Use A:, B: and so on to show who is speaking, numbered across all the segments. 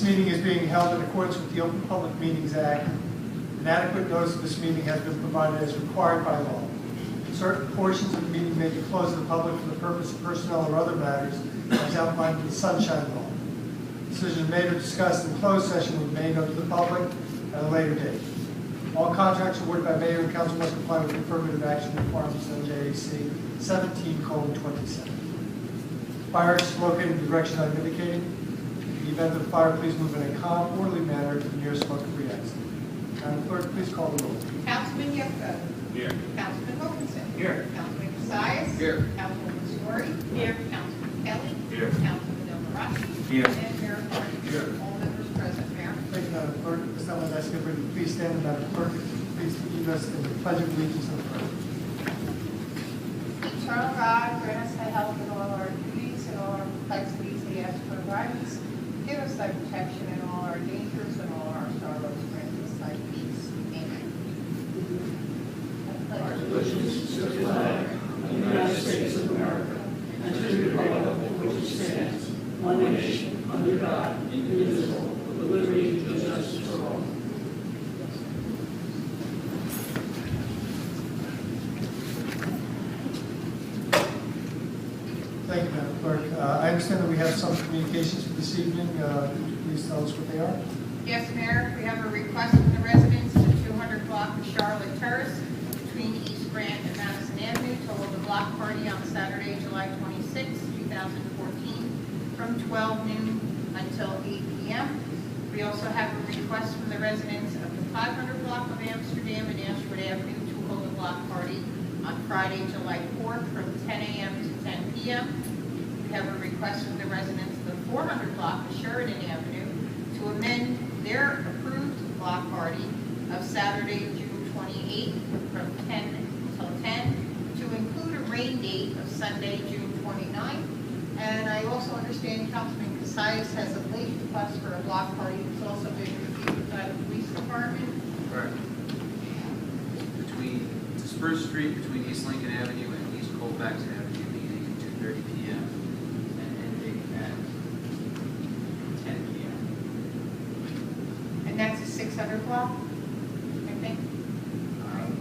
A: meeting is being held in accordance with the Open Public Meetings Act. An adequate notice of this meeting has been provided as required by law. Certain portions of the meeting may be closed to the public for the purpose of personnel or other matters as outlined in the Sunshine Law. Decisions made or discussed in closed session will be made known to the public at a later date. All contracts awarded by mayor and council must comply with the affirmative action requirements of NJAC 17:27. Fire is located in the direction I'm indicating. In the event of a fire, please move in a calm, orderly manner to the nearest smoke-free exit. Madam Clerk, please call the roll.
B: Councilman Yefko.
C: Here.
B: Councilman Wilkinson.
C: Here.
B: Councilman Cassius.
C: Here.
B: Councilwoman Story. Here. Councilman Kelly.
C: Here.
B: Councilman Del Morachi.
C: Here.
B: And Mayor Carter.
C: Here.
B: All members present, Mayor.
A: Thank you, Madam Clerk. This time I'd ask everybody to please stand. Madam Clerk, please lead us in the Pledge of Allegiance and prayer.
B: Eternal God, grant us thy help in all our duties and all our complexities. We ask for guidance. Give us thy protection in all our dangers and all our sorrows. Grant us thy peace. Amen. I pledge
D: Allegiance to the flag of the United States of America and to the republic for which it stands, one nation, under God, indivisible, with liberty and justice for all.
A: Thank you, Madam Clerk. I understand that we have some communications for this evening. Could you please tell us what they are?
B: Yes, Mayor, we have a request from the residents of 200 block of Charlotte Terrace between East Grant and Madison Avenue to hold a block party on Saturday, July 26, 2014, from 12 noon until 8 p.m. We also have a request from the residents of the 500 block of Amsterdam and Ashford Avenue to hold a block party on Friday, July 4th, from 10 a.m. to 10 p.m. We have a request from the residents of the 400 block of Sheridan Avenue to amend their approved block party of Saturday, June 28th from 10 until 10 to include a rain date of Sunday, June 29th. And I also understand Councilman Cassius has a late request for a block party that's also been reviewed by the police department.
E: Correct. Between Spruce Street, between East Lincoln Avenue and East Colfax Avenue, beginning at 2:30 p.m. and ending at 10 p.m.
B: And that's a 600 block, I think. All right.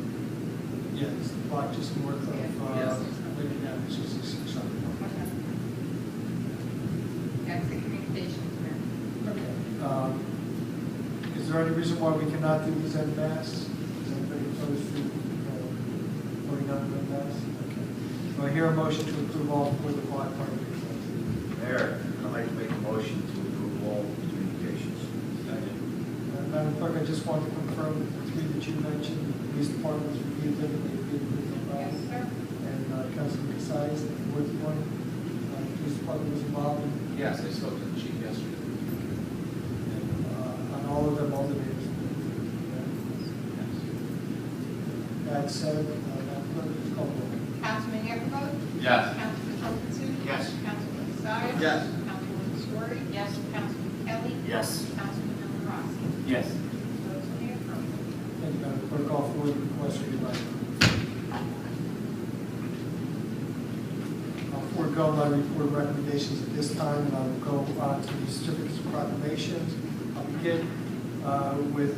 A: Yes, the block just north of
E: Yes.
A: Lincoln Avenue, which is 600.
B: Okay. That's the communications, Mayor.
A: Okay. Is there any reason why we cannot do these en masse? Is anybody opposed to voting on them en masse? Okay. Do I hear a motion to approve all for the block party requests?
C: Mayor, I'd like to make a motion to approve all communications.
A: Madam Clerk, I just want to confirm that the three that you mentioned, the police department was reviewed them, and they agreed with no
B: Yes,
A: problem.
B: sir.
A: And Councilman Cassius, the fourth one, the police department was involved in.
E: Yes, I spoke to the chief yesterday.
A: And on all of them, all the names. That said, Madam Clerk, please call the roll.
B: Councilman Yefko?
C: Yes.
B: Councilman Wilkinson?
C: Yes.
B: Councilman Cassius?
C: Yes.
B: Councilwoman Story? Yes. Councilman Kelly?
C: Yes.
B: Councilman Del Morachi?
C: Yes.
B: Those in the affirmative.
A: Thank you, Madam Clerk. All four of the requests are united. I'll forego my report recommendations at this time, and I will go on to the certificates of proclamations. I'll begin with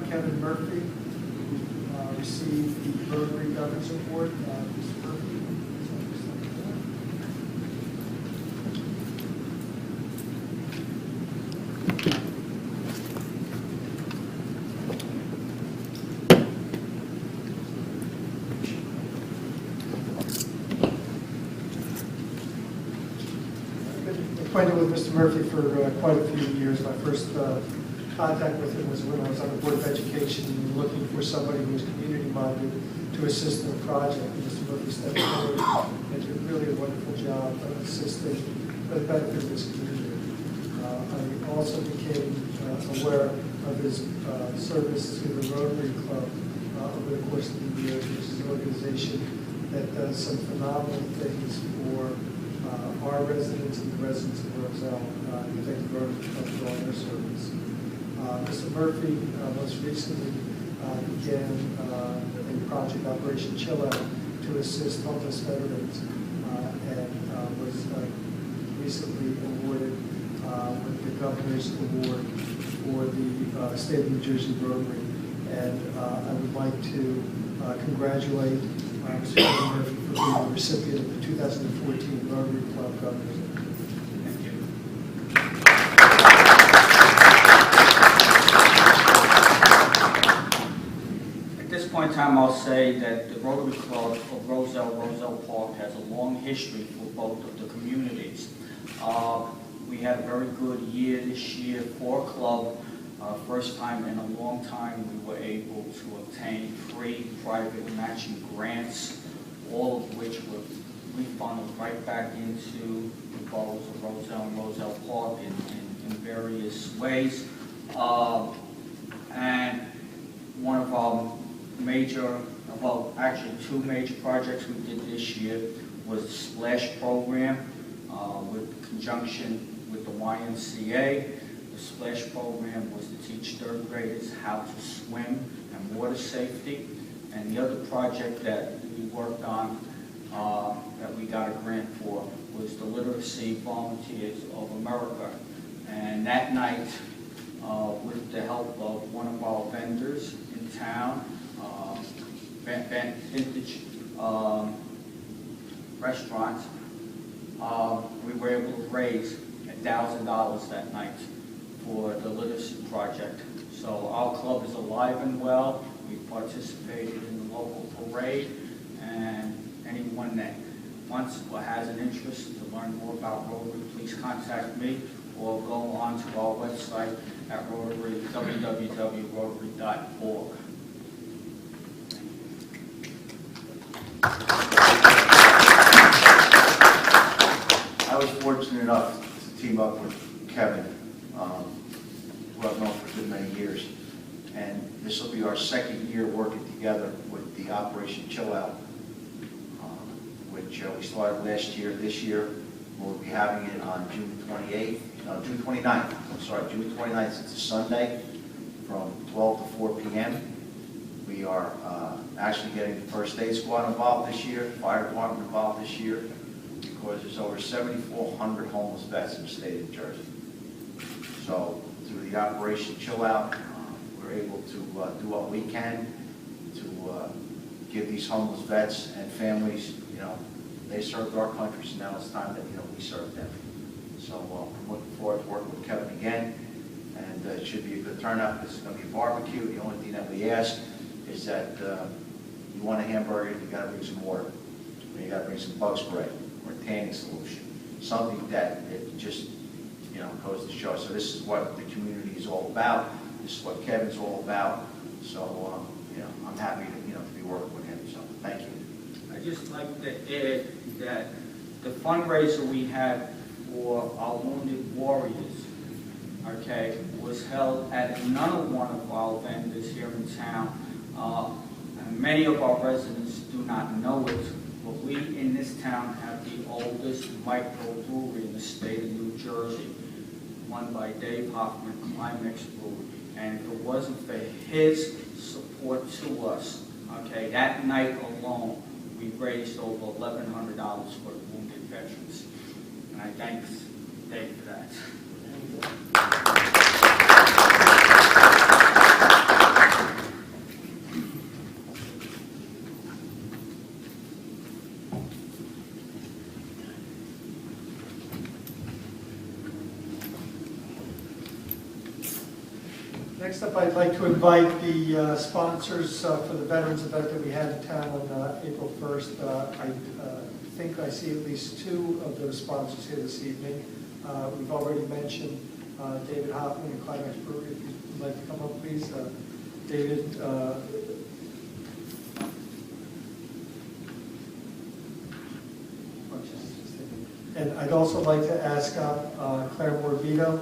A: Kevin Murphy, who received the Rotary Governance Award. Mr. Murphy. Acquainted with Mr. Murphy for quite a few years. My first contact with him was when I was on the Board of Education, looking for somebody who was community-minded to assist in a project. And Mr. Murphy stepped forward and did really a wonderful job of assisting for the benefit of his community. I also became aware of his service to the Rotary Club over the course of the years, which is an organization that does some phenomenal things for our residents and the residents of Roselle. We thank the Rotary Club for all their service. Mr. Murphy most recently began a project, Operation Chill Out, to assist homeless veterans and was recently awarded with the Governor's Award for the State of New Jersey Rotary. And I would like to congratulate Mr. Kevin Murphy for being the recipient of the 2014 Rotary Club Governor's Award.
E: Thank you.
C: At this point in time, I'll say that the Rotary Club of Roselle Park has a long history for both of the communities. We had a very good year this year for club. First time in a long time we were able to obtain free private matching grants, all of which were refunded right back into the boroughs of Roselle and Roselle Park in various ways. And one of our major, well, actually two major projects we did this year was the Splash program with conjunction with the YMCA. The Splash program was to teach third graders how to swim and water safety. And the other project that we worked on that we got a grant for was the Literacy Volunteers of America. And that night, with the help of one of our vendors in town, Vintage Restaurant, we were able to raise $1,000 that night for the literacy project. So our club is alive and well. We participated in the local parade, and anyone that wants or has an interest to learn more about Rotary, please contact me or go on to our website at Rotary, www.rotary.org.
F: I was fortunate enough to team up with Kevin, who I've known for a good many years. And this will be our second year working together with the Operation Chill Out, which we started last year. This year, we'll be having it on June 29th. I'm sorry, June 29th. It's a Sunday from 12 to 4 p.m. We are actually getting the first aid squad involved this year, fire department involved this year, because there's over 7,400 homeless vets in the state of New Jersey. So through the Operation Chill Out, we're able to do what we can to give these homeless vets and families, they served our country, so now it's time that, we serve them. So I'm looking forward to working with Kevin again, and it should be a good turnout. This is going to be a barbecue. The only thing that we ask is that you want a hamburger, you got to bring some water, or you got to bring some bug spray or a tanning solution, something that it just goes to show. So this is what the community is all about. This is what Kevin's all about. So I'm happy to be working with him. So thank you.
C: I'd just like to add that the fundraiser we had for our wounded warriors, was held at another one of our vendors here in town. And many of our residents do not know it, but we in this town have the oldest microbrewery in the state of New Jersey, run by Dave Hoffman, Climax Brewery. And if it wasn't for his support to us, that night alone, we raised over $1,100 for the wounded veterans. And I thank Dave for that.
A: Next up, I'd like to invite the sponsors for the Veterans event that we had in town on April 1st. I think I see at least two of those sponsors here this evening. We've already mentioned David Hoffman and Climax Brewery. If you'd like to come up, please. David, and I'd also like to ask Claire Morbido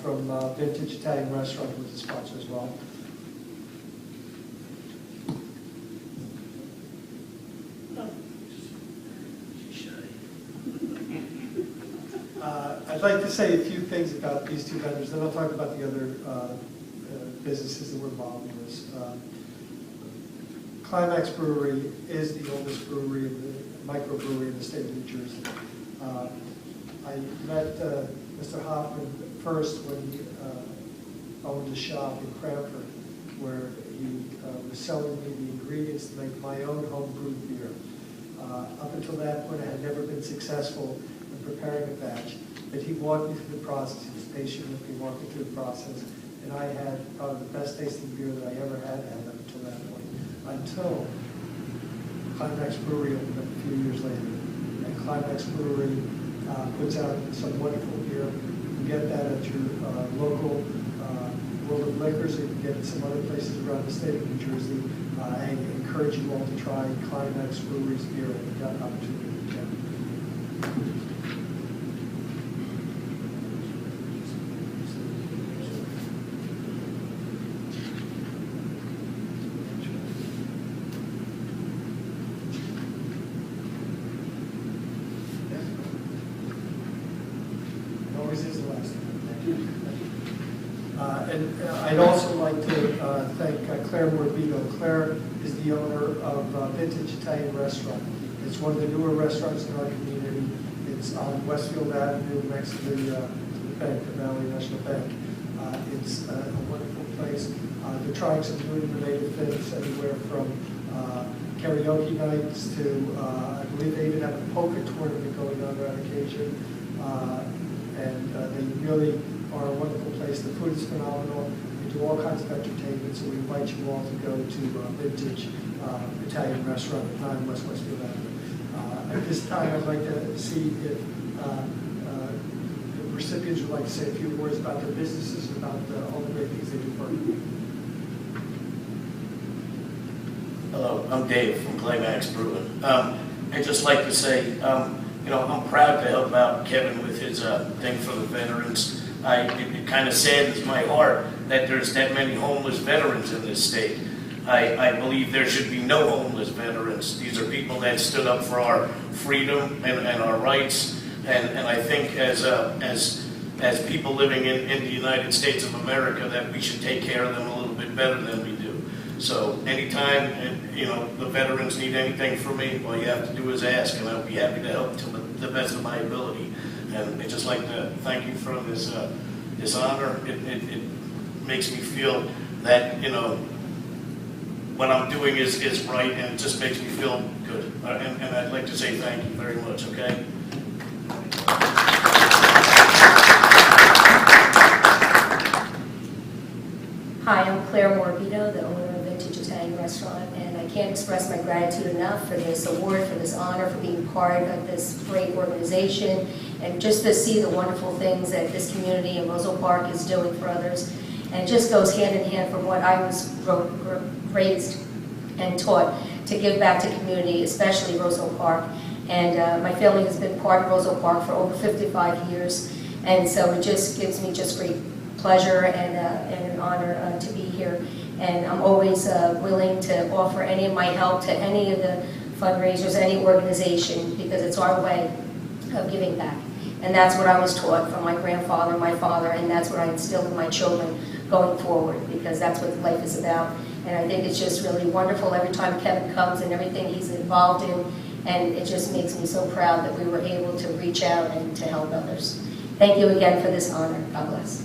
A: from Vintage Italian Restaurant, who's a sponsor as well. I'd like to say a few things about these two vendors, then I'll talk about the other businesses that were involved in this. Climax Brewery is the oldest brewery, microbrewery in the state of New Jersey. I met Mr. Hoffman first when he owned a shop in Cranford where he was selling me the ingredients to make my own home brewed beer. Up until that point, I had never been successful in preparing a batch, but he walked me through the process. He was patient with me, walked me through the process, and I had probably the best tasting beer that I ever had up until that point, until Climax Brewery opened up a few years later. And Climax Brewery puts out some wonderful beer. You can get that at your local World of Liquors, or you can get it some other places around the state of New Jersey. I encourage you all to try Climax Brewery's beer if you've got an opportunity to check. Always is the last one. And I'd also like to thank Claire Morbito. Claire is the owner of Vintage Italian Restaurant. It's one of the newer restaurants in our community. It's on Westfield Avenue next to the bank, the Valley National Bank. It's a wonderful place. They're trying some new innovative things, anywhere from karaoke nights to, I believe they even have a poker tournament going on occasion. And they really are a wonderful place. The food is phenomenal. They do all kinds of entertainment, so we invite you all to go to Vintage Italian Restaurant at 9 West Westfield Avenue. At this time, I'd like to see if the recipients would like to say a few words about their businesses and about all the great things they do for you.
G: Hello, I'm Dave from Climax Brewing. I'd just like to say, I'm proud to help out Kevin with his thing for the veterans. It kind of saddens my heart that there's that many homeless veterans in this state. I believe there should be no homeless veterans. These are people that stood up for our freedom and our rights. And I think as people living in the United States of America, that we should take care of them a little bit better than we do. So anytime, the veterans need anything from me, all you have to do is ask, and I'll be happy to help to the best of my ability. And I'd just like to thank you for this honor. It makes me feel that, what I'm doing is right, and it just makes me feel good. And I'd like to say thank you very much, okay?
H: Hi, I'm Claire Morbito, the owner of Vintage Italian Restaurant, and I can't express my gratitude enough for this award, for this honor, for being part of this great organization, and just to see the wonderful things that this community in Roselle Park is doing for others. And it just goes hand in hand from what I was raised and taught to give back to community, especially Roselle Park. And my family has been part of Roselle Park for over 55 years, and so it just gives me just great pleasure and an honor to be here. And I'm always willing to offer any of my help to any of the fundraisers, any organization, because it's our way of giving back. And that's what I was taught from my grandfather, my father, and that's what I instill in my children going forward, because that's what life is about. And I think it's just really wonderful every time Kevin comes and everything he's involved in, and it just makes me so proud that we were able to reach out and to help others. Thank you again for this honor. God bless.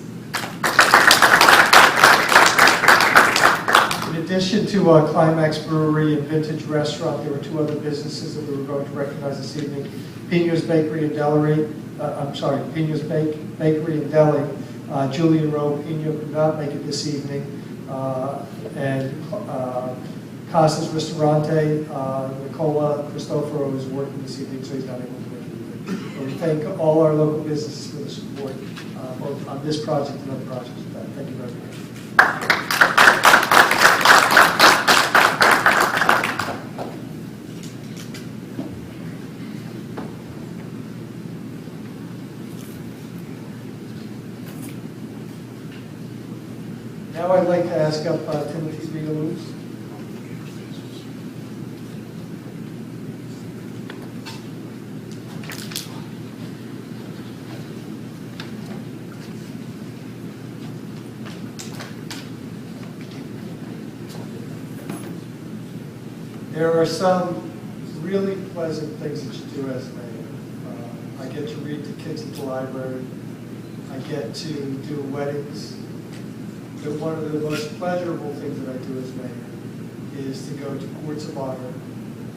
A: In addition to Climax Brewery and Vintage Restaurant, there were two other businesses that we were going to recognize this evening. Pino's Bakery and Deli. Pino's Bakery and Deli. Julian Rowe Pino could not make it this evening. And Casa's Ristorante, Nicola Cristoforo is working this evening, so he's not able to make it either. But we thank all our local businesses for the support, both on this project and other projects. Thank you very much. Now I'd like to ask up Timothy Rita-Lewis. There are some really pleasant things that you do as mayor. I get to read to kids at the library. I get to do weddings. But one of the most pleasurable things that I do as mayor is to go to courts of honor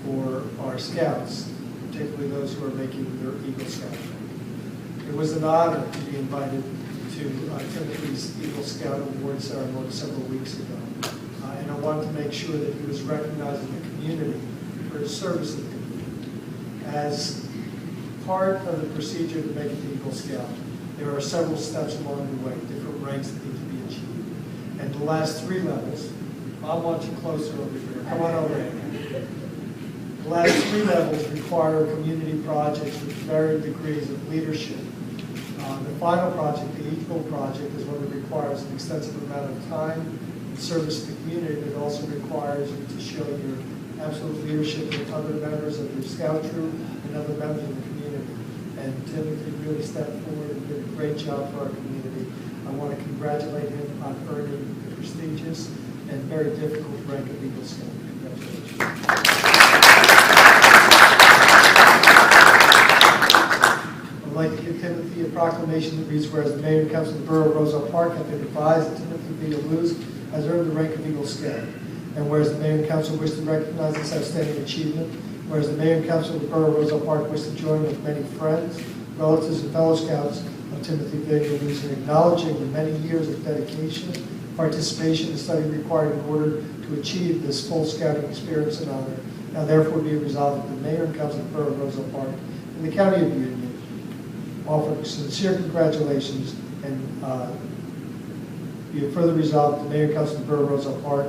A: for our scouts, particularly those who are making their Eagle Scout rank. It was an honor to be invited to Timothy's Eagle Scout Award ceremony several weeks ago. And I wanted to make sure that he was recognized in the community for his service to the community. As part of the procedure to make an Eagle Scout, there are several steps along the way, different ranks that need to be achieved. And the last 3 levels, I'll want you closer over here. Come on over here. The last 3 levels require community projects with varying degrees of leadership. The final project, the Eagle Project, is one that requires an extensive amount of time and service to the community, but it also requires you to show your absolute leadership with other members of your scout troop and other members of the community. And Timothy really stepped forward and did a great job for our community. I want to congratulate him on earning the prestigious and very difficult rank of Eagle Scout. Congratulations. I'd like to give Timothy a proclamation that reads, whereas the Mayor and Council of the Borough of Roselle Park have been advised that Timothy V. Luz has earned the rank of Eagle Scout. And whereas the Mayor and Council wish to recognize this outstanding achievement, whereas the Mayor and Council of the Borough of Roselle Park wish to join with many friends, relatives, and fellow scouts of Timothy V. Luz in acknowledging the many years of dedication, participation, and study required in order to achieve this full scouting experience and honor. Now therefore be resolved that the Mayor and Council of the Borough of Roselle Park in the County of Union offer sincere congratulations and be it further resolved that the Mayor and Council of the Borough of Roselle Park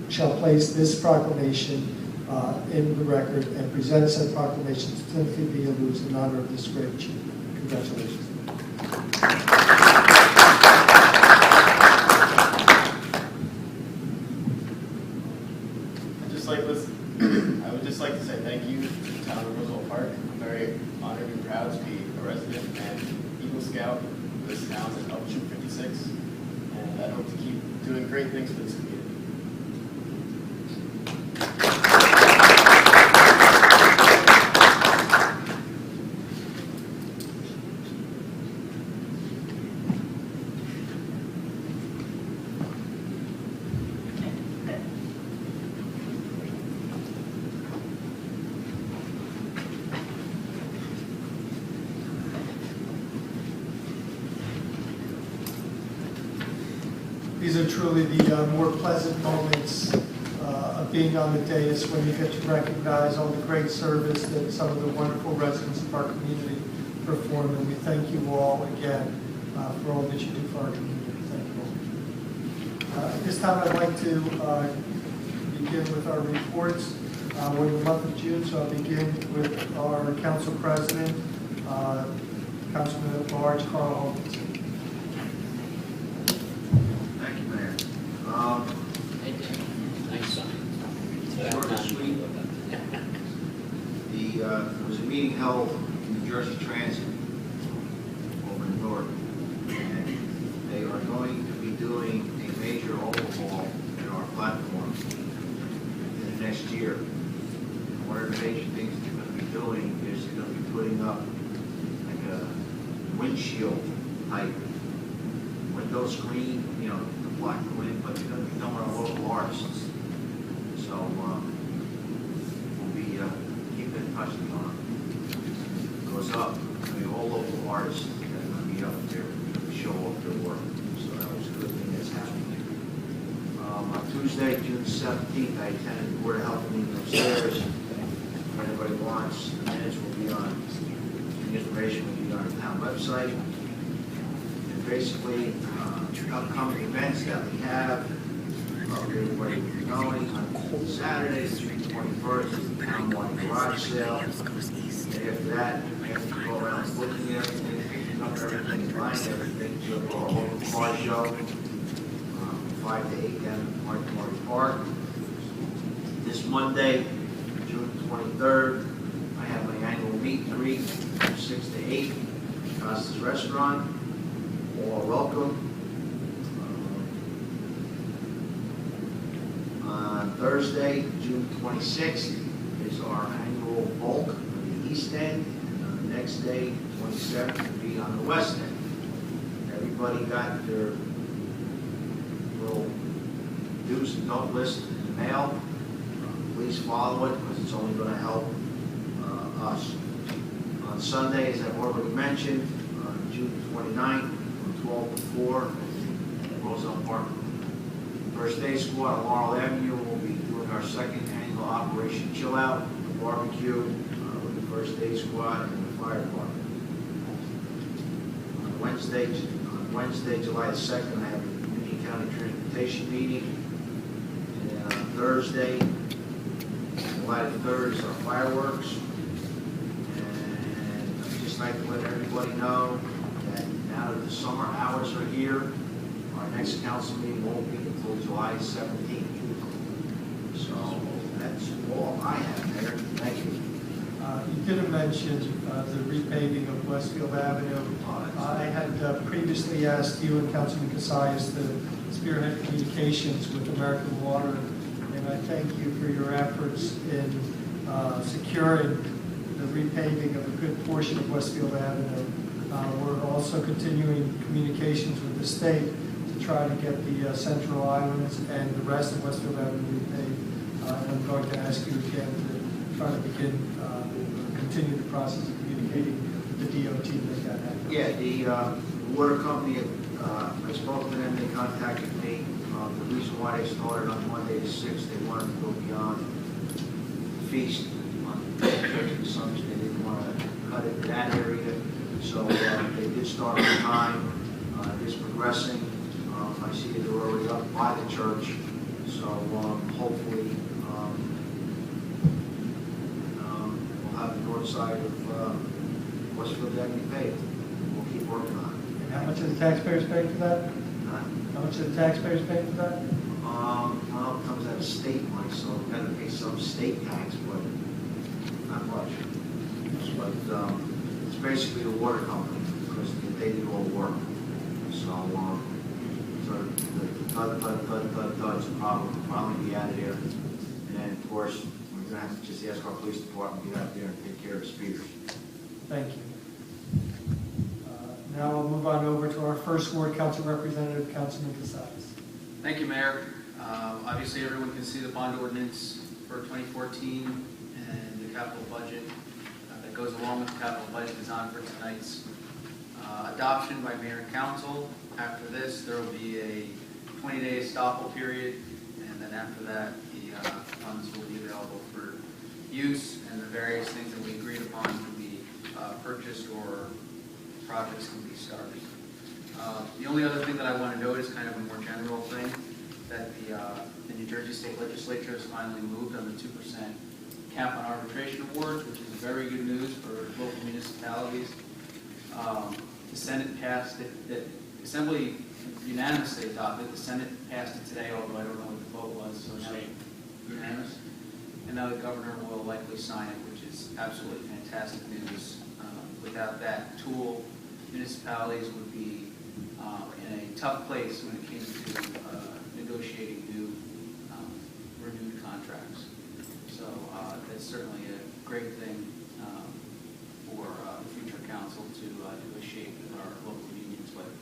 A: shall place this proclamation in the record and present said proclamation to Timothy V. Luz in honor of this great achievement. Congratulations.
I: I would just like to say thank you to the town of Roselle Park. I'm very honored and proud to be a resident and Eagle Scout for this town in Up Troop 56, and I hope to keep doing great things for this community.
A: These are truly the more pleasant moments of being on the dais when you get to recognize all the great service that some of the wonderful residents of our community perform. And we thank you all again for all that you do for our community. Thank you all. At this time, I'd like to begin with our reports. We're in the month of June, so I'll begin with our council president, Councilman at Large, Carl Holmes.
J: Thank you, Mayor. Short and sweet. There was a meeting held in New Jersey Transit over in Newark, and they are going to be doing a major overhaul in our platform in the next year. And one of the major things they're going to be doing is they're going to be putting up like a windshield type window screen, you know, to block the wind, but they're going to be done with our local artists. So we'll be keeping in touch with them. It goes up. I mean, all local artists that are going to be up there to show off their work. So that was a good thing that's happening. On Tuesday, June 17th, I attended the Board of Health meeting upstairs. If anybody wants, the minutes will be on, the information will be on the town website. And basically, upcoming events that we have, everybody will be going. On Saturday, the 21st, is the town-wide garage sale. And after that, we have to go around looking at everything, picking up everything, buying everything to our local car show, 5 to 8 down at Martin Park. This Monday, June 23rd, I have my annual meet and greet from 6 to 8 at Costa's Restaurant. All are welcome. On Thursday, June 26th, is our annual bulk of the East End. And on the next day, 27th, will be on the West End. Everybody got their little do's and don't list in the mail. Please follow it, because it's only going to help us. On Sunday, as I've already mentioned, on June 29th, from 12 to 4 at Roselle Park. First Day Squad on Laurel Avenue will be doing our second annual Operation Chill Out, the barbecue with the First Day Squad and the fire department. On Wednesday, July 2nd, I have a Union County Transportation meeting. And on Thursday, July 3rd is our fireworks. And I'd just like to let everybody know that now that the summer hours are here, our next council meeting won't be until July 17th. So that's all I have, Mayor. Thank you.
A: You didn't mention the repaving of Westfield Avenue. I had previously asked you and Councilman Casillas to spearhead communications with American Water, and I thank you for your efforts in securing the repaving of a good portion of Westfield Avenue. We're also continuing communications with the state to try to get the central islands and the rest of Westfield Avenue repaved. And I'm going to ask you again to try to continue the process of communicating with the DOT to make that happen.
J: Yeah, the water company, I spoke to them, they contacted me. The reason why they started on Monday the 6th, they wanted to go beyond the feast on church consumption. They didn't want to cut it in that area. So they did start on time. It is progressing. I see they're already up by the church. So hopefully we'll have the north side of Westfield Avenue paved. We'll keep working on it.
A: And how much are the taxpayers paying for that? How much are the taxpayers paying for that?
J: Well, it comes out of state money, so we've got to pay some state tax, but not much. But it's basically the water company, because they did all the work. So, the thuds will probably be out of there. And then, of course, we're going to have to just ask our police department to get out there and take care of the speeders.
A: Thank you. Now I'll move on over to our first ward council representative, Councilman Casillas.
E: Thank you, Mayor. Obviously, everyone can see the bond ordinance for 2014 and the capital budget that goes along with the capital budget is on for tonight's adoption by Mayor and Council. After this, there will be a 20-day estoppel period, and then after that, the funds will be available for use, and the various things that we agreed upon can be purchased or projects can be started. The only other thing that I want to note is kind of a more general thing, that the New Jersey State Legislature has finally moved on the 2% cap on arbitration awards, which is very good news for local municipalities. The Senate passed it, the Assembly unanimously adopted it. The Senate passed it today, although I don't know what the vote was, so now it's unanimous. And now the governor will likely sign it, which is absolutely fantastic news. Without that tool, municipalities would be in a tough place when it came to negotiating new renewed contracts. So that's certainly a great thing for the future council to negotiate with our local unions with.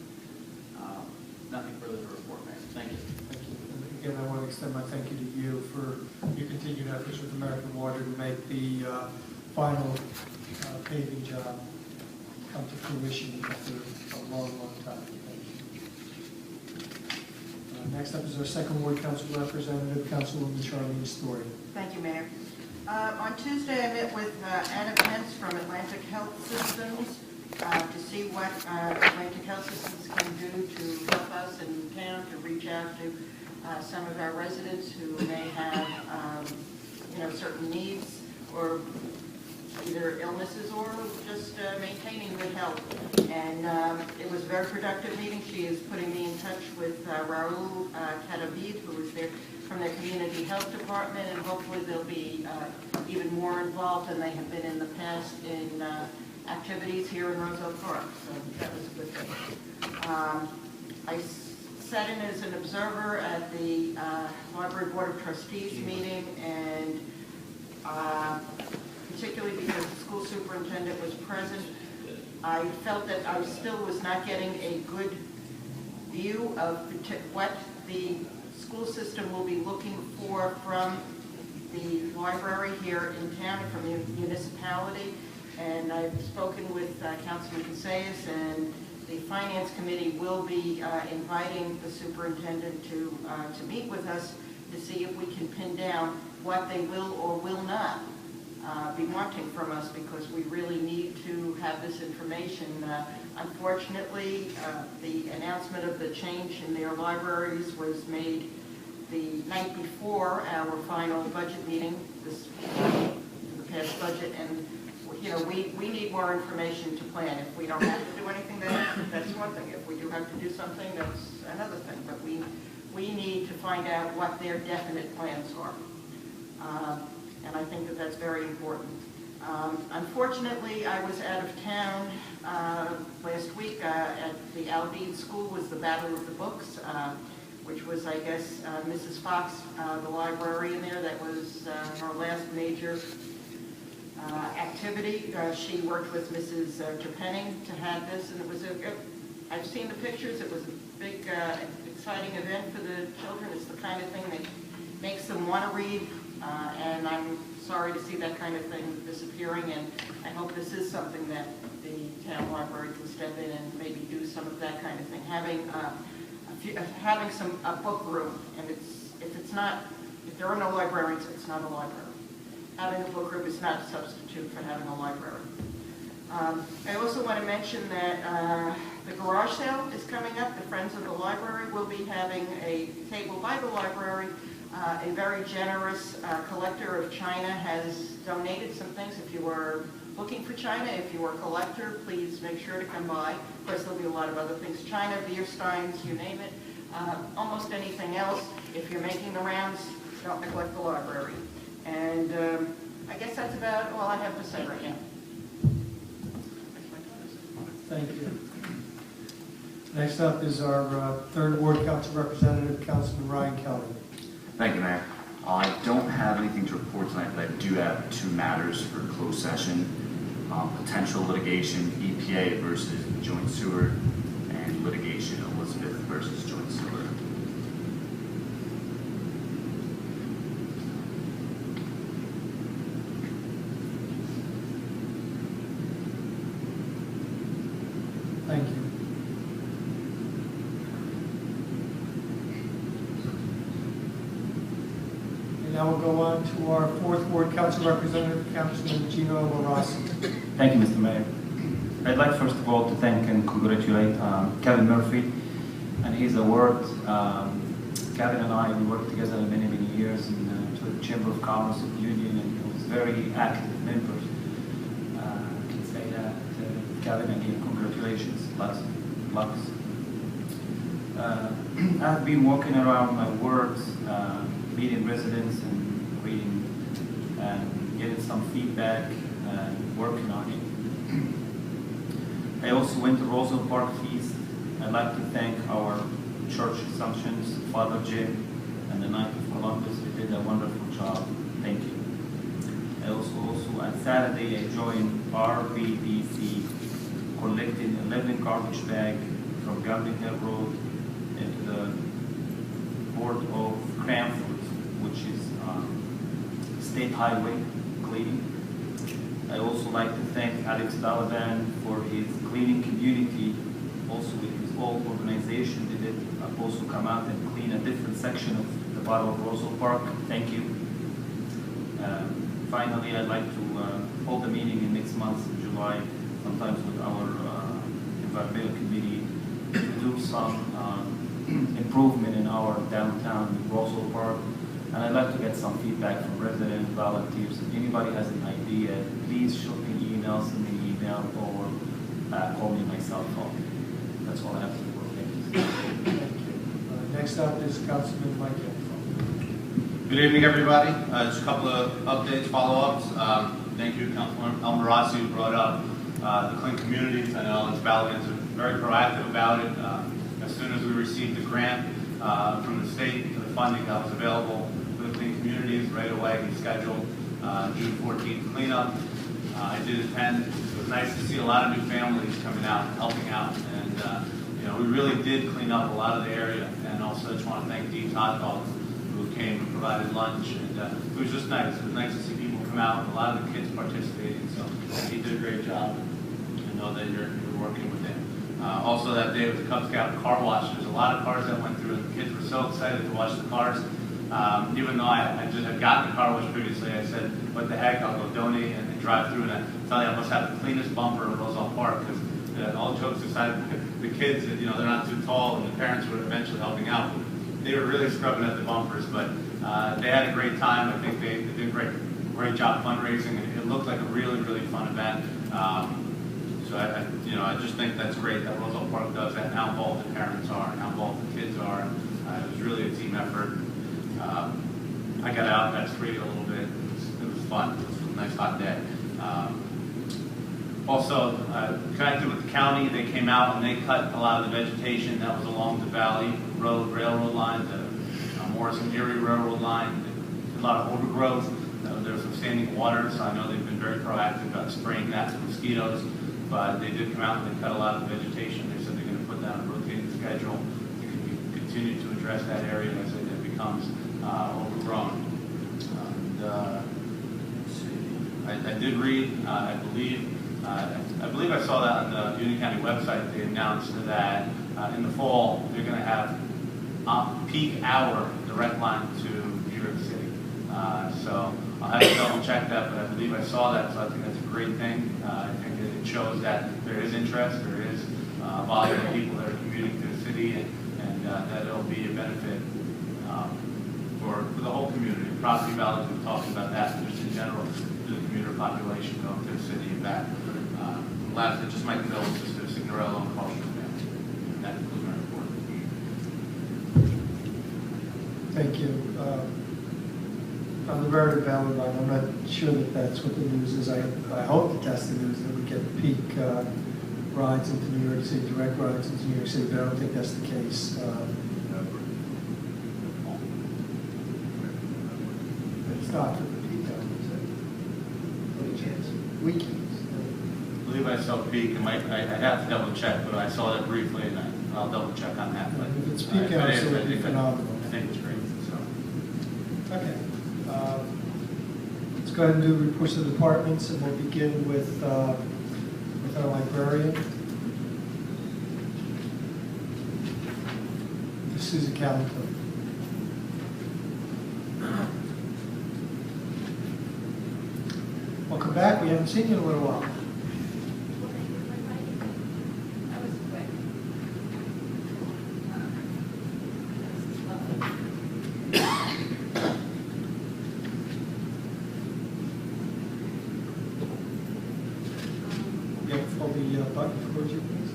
E: Nothing further to report, Mayor. Thank you.
A: Thank you. And again, I want to extend my thank you to you for your continued efforts with American Water to make the final paving job come to fruition after a long, long time. Thank you. Next up is our second ward council representative, Councilwoman Charlene Story.
B: Thank you, Mayor. On Tuesday, I met with Anna Pence from Atlantic Health Systems to see what Atlantic Health Systems can do to help us in town to reach out to some of our residents who may have, certain needs or either illnesses or just maintaining good health. And it was a very productive meeting. She is putting me in touch with Raul Cadavid, who is there from their community health department, and hopefully they'll be even more involved than they have been in the past in activities here in Roselle Park. So that was a good thing. I sat in as an observer at the Library Board of Trustees meeting, and particularly because the school superintendent was present, I felt that I still was not getting a good view of what the school system will be looking for from the library here in town and from the municipality. And I've spoken with Councilman Casillas, and the Finance Committee will be inviting the superintendent to meet with us to see if we can pin down what they will or will not be wanting from us, because we really need to have this information. Unfortunately, the announcement of the change in their libraries was made the night before our final budget meeting, the past budget, and you know, we need more information to plan. If we don't have to do anything, that's one thing. If we do have to do something, that's another thing. But we need to find out what their definite plans are. And I think that that's very important. Unfortunately, I was out of town last week. At the Aldean School was the Battle of the Books, which was, I guess, Mrs. Fox, the librarian there. That was her last major activity. She worked with Mrs. Trepenning to have this, and it was I've seen the pictures. It was a big, exciting event for the children. It's the kind of thing that makes them want to read, and I'm sorry to see that kind of thing disappearing, and I hope this is something that the town library can step in and maybe do some of that kind of thing. Having a book room, and if there are no librarians, it's not a library. Having a book room is not a substitute for having a library. I also want to mention that the garage sale is coming up. The Friends of the Library will be having a table by the library. A very generous collector of china has donated some things. If you are looking for china, if you are a collector, please make sure to come by. Of course, there'll be a lot of other things. China, beer steins, you name it. Almost anything else. If you're making the rounds, don't neglect the library. And I guess that's about all I have to say right now.
A: Thank you. Next up is our Third Ward Council Representative, Councilman Ryan Kelly.
K: Thank you, Mayor. I don't have anything to report tonight, but I do have two matters for closed session. Potential litigation, EPA versus joint sewer, and litigation, Elizabeth versus joint sewer.
A: Thank you. And now we'll go on to our Fourth Ward Council Representative, Councilman Gino Rossi.
L: Thank you, Mr. Mayor. I'd like first of all to thank and congratulate Kevin Murphy and his award. Kevin and I, we worked together many, many years in the Chamber of Commerce of the Union, and he was very active member. I can say that. Kevin, again, congratulations. Lots of luck. I've been walking around my wards, meeting residents and reading and getting some feedback and working on it. I also went to Roselle Park Feast. I'd like to thank our church assumptions, Father Jim and the Knight of Columbus. They did a wonderful job. Thank you. I also on Saturday I joined RBDC collecting 11 garbage bags from Gambling Hill Road into the Port of Cranford, which is state highway cleaning. I also like to thank Alex Dalavan for his cleaning community, also with his old organization. They did also come out and clean a different section of the bottom of Roselle Park. Thank you. Finally, I'd like to hold a meeting in next month, in July, sometimes with our environmental committee, to do some improvement in our downtown Roselle Park. And I'd like to get some feedback from residents, volunteers. If anybody has an idea, please shoot me an email, send me an email, or call me my cell phone. That's all I have to report. Thank you.
A: Thank you. Next up is Councilman Michael.
M: Good evening, everybody. Just a couple of updates, follow-ups. Thank you, Councilman Rossi, who brought up the clean communities. I know Ms. Ballard is very proactive about it. As soon as we received the grant from the state, the funding that was available for the clean communities, right away we scheduled June 14th cleanup. I did attend. It was nice to see a lot of new families coming out and helping out. And, we really did clean up a lot of the area. And also just want to thank Dee's Hot Dogs, who came and provided lunch. And it was just nice. It was nice to see people come out and a lot of the kids participating. So he did a great job. I know that you're working with him. Also that day was the Cub Scout car wash. There's a lot of cars that went through, and the kids were so excited to watch the cars. Even though I just had gotten the car wash previously, I said, what the heck, I'll go donate and drive through. And I tell you, I must have the cleanest bumper in Roselle Park, because all jokes aside, the kids, they're not too tall, and the parents were eventually helping out. They were really scrubbing at the bumpers, but they had a great time. I think they did a great job fundraising. It looked like a really, really fun event. So I just think that's great that Roselle Park does that, and how involved the parents are, and how involved the kids are. It was really a team effort. I got out, got sprayed a little bit. It was fun. It was a nice hot day. Also, connected with the county, they came out and they cut a lot of the vegetation that was along the Valley Road Railroad line, the Morrison Erie Railroad line. A lot of overgrowth. There was some standing water, so I know they've been very proactive about spraying that to mosquitoes. But they did come out and they cut a lot of the vegetation. They said they're going to put that on a rotating schedule to continue to address that area as it becomes overgrown. Let's see. I did read, I believe I saw that on the Union County website. They announced that in the fall they're going to have peak hour direct line to New York City. So I'll have to double check that, but I believe I saw that, so I think that's a great thing. I think that it shows that there is interest, there is volume of people that are commuting to the city, and that it'll be a benefit for the whole community. Property values, we're talking about that, but just in general, to the commuter population going to the city and back. Last, just my condolences to Signorello and Carlson family. That concludes my report.
A: Thank you. On the Meredith Valley line, I'm not sure that that's what the news is. I hope that that's the news, that we get peak rides into New York City, direct rides into New York City, but I don't think that's the case. It's not for the peak hours, is it? Any chance? Weekends.
M: I believe I saw peak, and I have to double check, but I saw that briefly, and I'll double check on that. But
A: if it's peak hours, it would be phenomenal.
M: I think it's great. So.
A: Okay. Let's go ahead and do reports of the departments, and we'll begin with our librarian, Susan Callington. Welcome back. We haven't seen you in a little while. Hold the button towards you, please.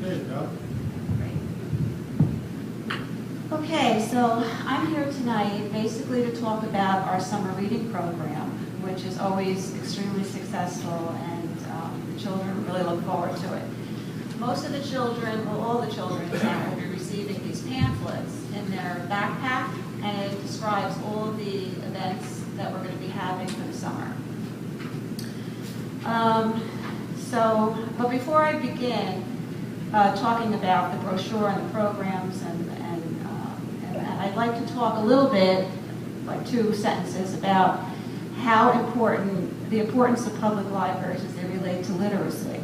A: There you go.
N: Okay, so I'm here tonight basically to talk about our summer reading program, which is always extremely successful, and the children really look forward to it. Most of the children, well, all the children now will be receiving these pamphlets in their backpack, and it describes all of the events that we're going to be having for the summer. But before I begin talking about the brochure and the programs, and I'd like to talk a little bit, like 2 sentences, about how important, the importance of public libraries as they relate to literacy.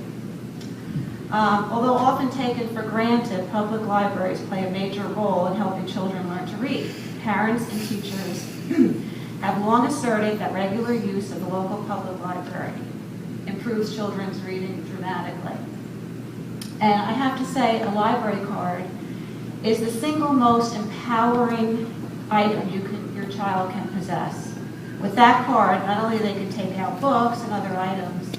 N: Although often taken for granted, public libraries play a major role in helping children learn to read. Parents and teachers have long asserted that regular use of the local public library improves children's reading dramatically. And I have to say, a library card is the single most empowering item your child can possess. With that card, not only they can take out books and other items,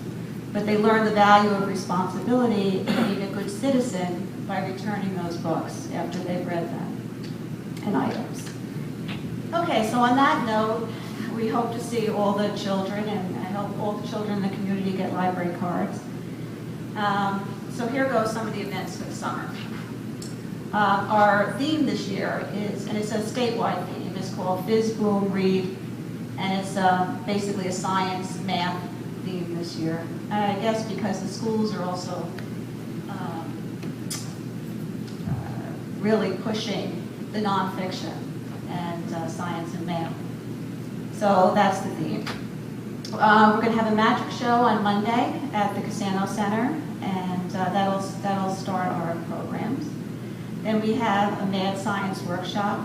N: but they learn the value of responsibility and being a good citizen by returning those books after they've read them and items. Okay, so on that note, we hope to see all the children, and I hope all the children in the community get library cards. So here goes some of the events for the summer. Our theme this year is, and it's a statewide theme, it's called Fizz, Boom, Read, and it's basically a science, math theme this year. And I guess because the schools are also really pushing the nonfiction and science and math. So that's the theme. We're going to have a magic show on Monday at the Casano Center, and that'll start our programs. Then we have a mad science workshop.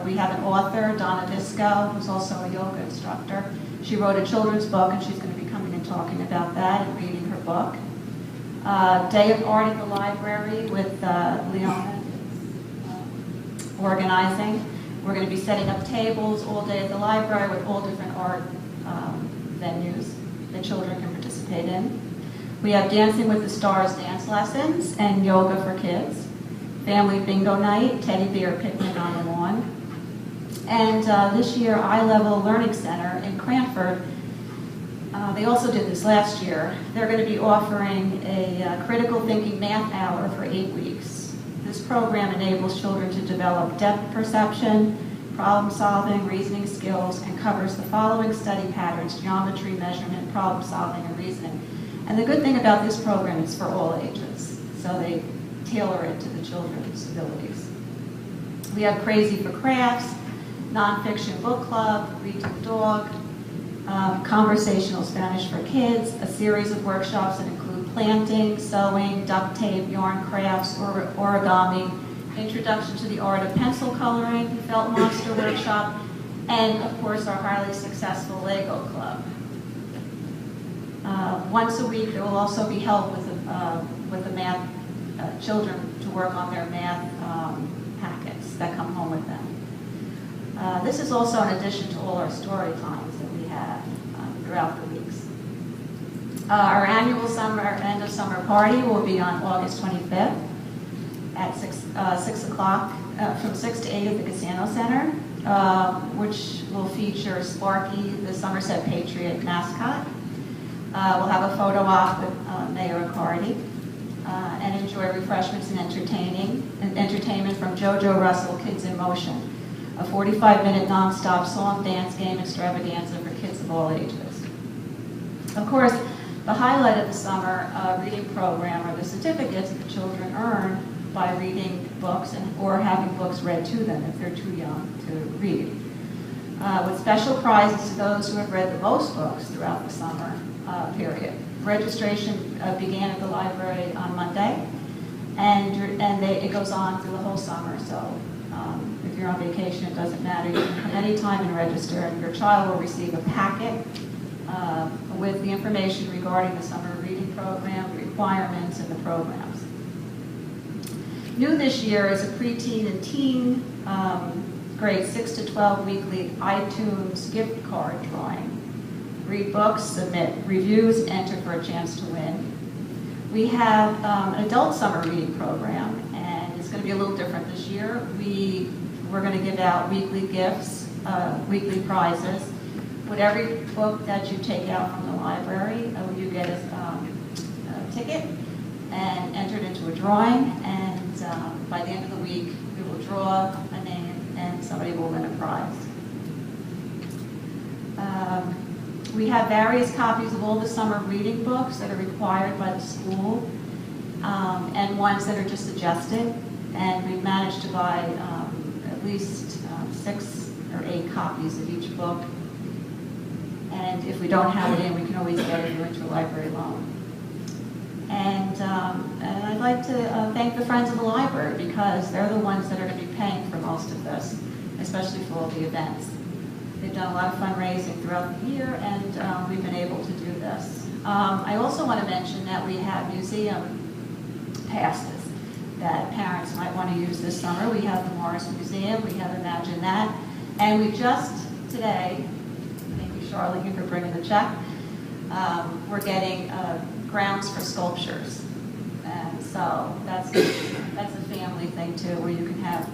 N: We have an author, Donna Visco, who's also a yoga instructor. She wrote a children's book, and she's going to be coming and talking about that and reading her book. Day of Art at the Library with Leona organizing. We're going to be setting up tables all day at the library with all different art venues that children can participate in. We have Dancing with the Stars dance lessons and yoga for kids. Family bingo night, teddy bear picnic on the lawn. And this year, iLevel Learning Center in Cranford, they also did this last year. They're going to be offering a critical thinking math hour for 8 weeks. This program enables children to develop depth perception, problem solving, reasoning skills, and covers the following study patterns: geometry, measurement, problem solving, and reasoning. And the good thing about this program is for all ages, so they tailor it to the children's abilities. We have Crazy for Crafts, nonfiction book club, Read to the Dog, conversational Spanish for kids, a series of workshops that include planting, sewing, duct tape, yarn crafts, origami, introduction to the art of pencil coloring, felt monster workshop, and of course our highly successful Lego club. Once a week there will also be help with the math children to work on their math packets that come home with them. This is also in addition to all our story times that we have throughout the weeks. Our annual end of summer party will be on August 25th at 6 o'clock, from 6 to 8 at the Casano Center, which will feature Sparky, the Somerset Patriot mascot. We'll have a photo op with Mayor Accardi, and enjoy refreshments and entertainment from JoJo Russell Kids in Motion, a 45-minute nonstop song, dance, game extravaganza for kids of all ages. Of course, the highlight of the summer reading program are the certificates that the children earn by reading books or having books read to them if they're too young to read. With special prizes to those who have read the most books throughout the summer period. Registration began at the library on Monday, and it goes on through the whole summer. So if you're on vacation, it doesn't matter. You can come anytime and register, and your child will receive a packet with the information regarding the summer reading program, the requirements, and the programs. New this year is a preteen and teen grade 6 to 12 weekly iTunes gift card drawing. Read books, submit reviews, enter for a chance to win. We have an adult summer reading program, and it's going to be a little different this year. We're going to give out weekly gifts, weekly prizes. With every book that you take out from the library, you get a ticket and enter it into a drawing, and by the end of the week, we will draw a name and somebody will win a prize. We have various copies of all the summer reading books that are required by the school, and ones that are just suggested, and we've managed to buy at least 6 or 8 copies of each book. And if we don't have it in, we can always get it into a library loan. And I'd like to thank the Friends of the Library, because they're the ones that are going to be paying for most of this, especially for all the events. They've done a lot of fundraising throughout the year, and we've been able to do this. I also want to mention that we have museum passes that parents might want to use this summer. We have the Morris Museum, we have Imagine That, and we just today, thank you Charlotte, you for bringing the check, we're getting grounds for sculptures. And so that's a family thing too, where you can have,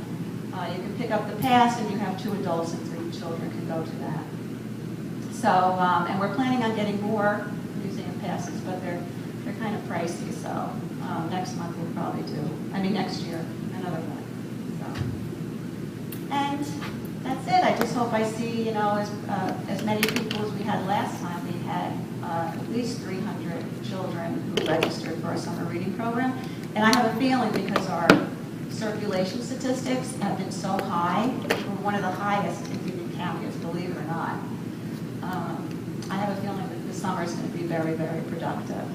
N: you can pick up the pass and you have 2 adults and 3 children can go to that. So, and we're planning on getting more museum passes, but they're kind of pricey, so next month we'll probably do, next year, another one. So. And that's it. I just hope I see, as many people as we had last time. We had at least 300 children who registered for our summer reading program. And I have a feeling because our circulation statistics have been so high, we're one of the highest in Union County, believe it or not. I have a feeling that the summer is going to be very, very productive.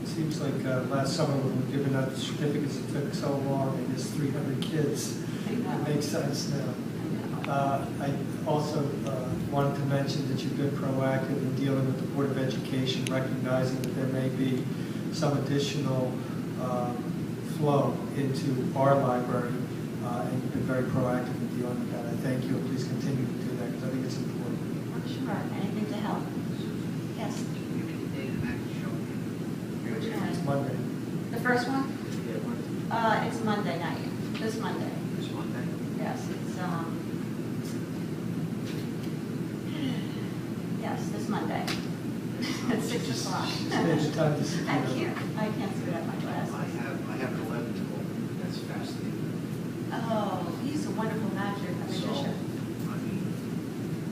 A: It seems like last summer when we were giving out the certificates, it took so long, and there's 300 kids. It makes sense now. I also wanted to mention that you've been proactive in dealing with the Board of Education, recognizing that there may be some additional flow into our library, and you've been very proactive in dealing with that. I thank you, and please continue to do that, because I think it's important.
N: Sure, anything to help. Yes.
A: It's Monday.
N: The first one? It's Monday night. This Monday.
J: This Monday?
N: Yes, it's yes, this Monday. At 6 o'clock.
A: Stage time to see.
N: I can't see without my glasses.
J: I have an 11-year-old that's fascinating.
N: Oh, he's a wonderful magician.
J: So, I mean,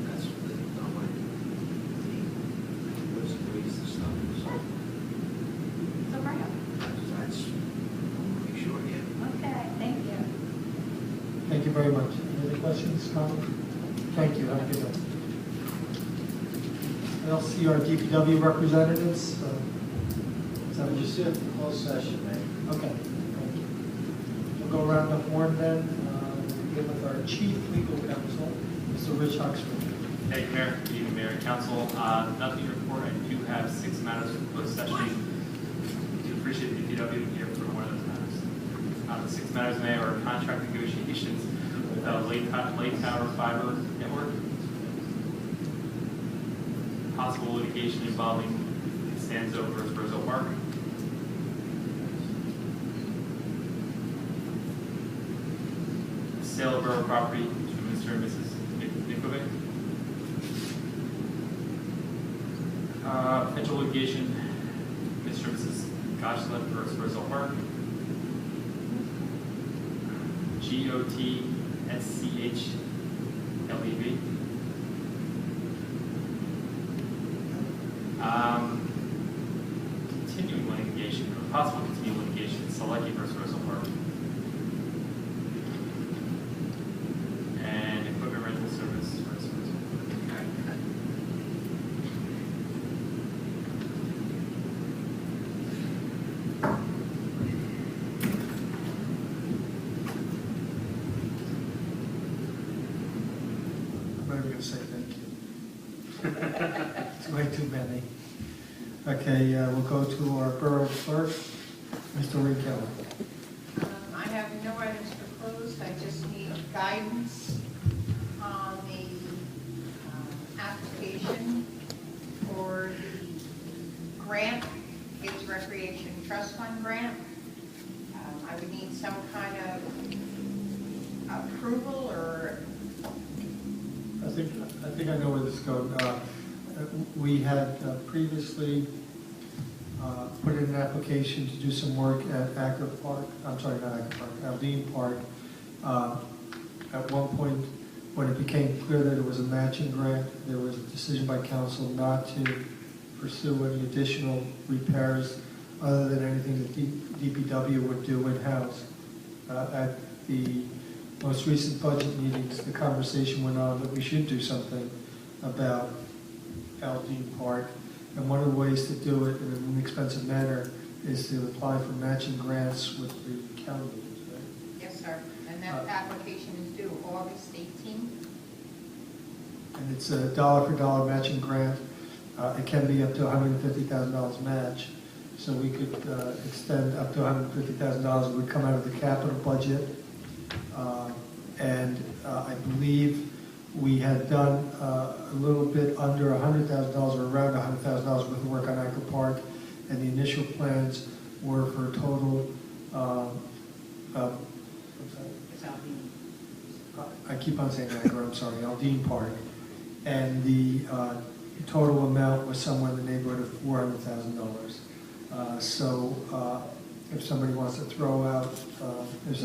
J: that's not what he was raised and stuff.
N: So bring him.
J: That's, I want to make sure, yeah.
N: Okay, thank you.
A: Thank you very much. Any other questions, comments? Thank you. Have a good one. I don't see our DPW representatives. Is that what you said?
F: Closed session, man.
A: Okay, thank you. We'll go around the horn then. We'll begin with our Chief Legal Counsel, Mr. Rich Huxford.
O: Thank you, Mayor. Good evening, Mayor and Council. Nothing to report. I do have 6 matters for closed session. I do appreciate the DPW here for one of those matters. The 6 matters, Mayor, are contract negotiations with Lake Tower Fiber Network, possible litigation involving Stanzo versus Roselle Park, sale of borough property to Mr. and Mrs. Nikovic, potential litigation, Mr. and Mrs. Goshlet versus Roselle Park, GOTSCHLEV, continuing litigation, or possible continuing litigation, Selecki versus Roselle Park, and equipment rental service versus Roselle Park.
A: I'm never going to say thank you. It's way too many. Okay, we'll go to our Borough Clerk, Mr. Ray Kelly.
B: I have no items for closed. I just need guidance on the application for the grant, Kids Recreation Trust Fund grant. I would need some kind of approval or
A: I think I know where this is going. We had previously put in an application to do some work at Acker Park, I'm sorry, not Acker Park, Aldine Park. At one point, when it became clear that it was a matching grant, there was a decision by council not to pursue any additional repairs other than anything that DPW would do in-house. At the most recent budget meetings, the conversation went on that we should do something about Aldine Park, and one of the ways to do it in an inexpensive manner is to apply for matching grants with the county. Right?
B: yes, sir. And that application is due August 18th.
A: And it's a dollar-for-dollar matching grant. It can be up to $150,000 match, so we could extend up to $150,000. It would come out of the capital budget, and I believe we had done a little bit under $100,000 or around $100,000 worth of work on Acker Park, and the initial plans were for a total I keep on saying Acker, I'm sorry, Aldine Park, and the total amount was somewhere in the neighborhood of $400,000. So if somebody wants to throw out,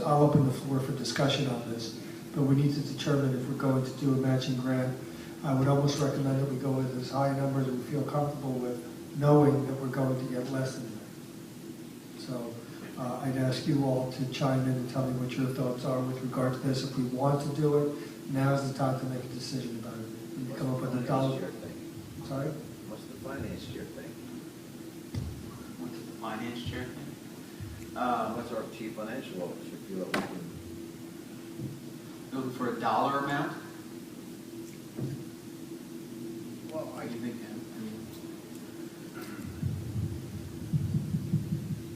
A: I'll open the floor for discussion on this, but we need to determine if we're going to do a matching grant. I would almost recommend that we go with as high a number as we feel comfortable with, knowing that we're going to get less than that. So I'd ask you all to chime in and tell me what your thoughts are with regard to this. If we want to do it, now's the time to make a decision about it. We can come up with a dollar. Sorry?
J: What's the finance chair thing?
E: What's the finance chair thing?
J: What's our chief financial officer feel that we can?
E: Looking for a dollar amount?
J: Well,
E: What do you think, Ken?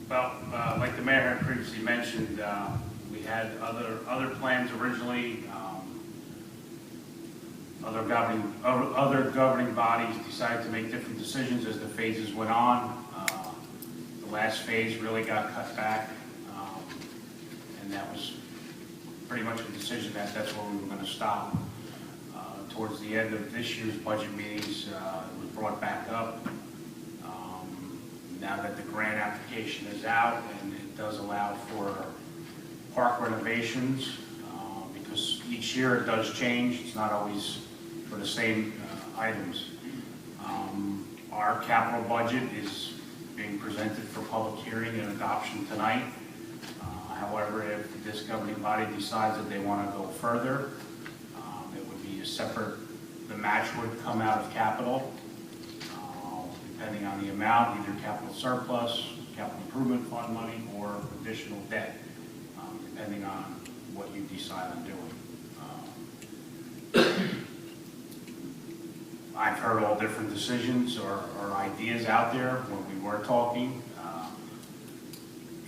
P: Well, like the mayor had previously mentioned, we had other plans originally. Other governing bodies decided to make different decisions as the phases went on. The last phase really got cut back, and that was pretty much a decision that that's where we were going to stop. Towards the end of this year's budget meetings, it was brought back up. Now that the grant application is out, and it does allow for park renovations, because each year it does change. It's not always for the same items. Our capital budget is being presented for public hearing and adoption tonight. However, if this governing body decides that they want to go further, it would be a separate, the match would come out of capital, depending on the amount, either capital surplus, capital improvement fund money, or additional debt, depending on what you decide on doing. I've heard all different decisions or ideas out there when we were talking.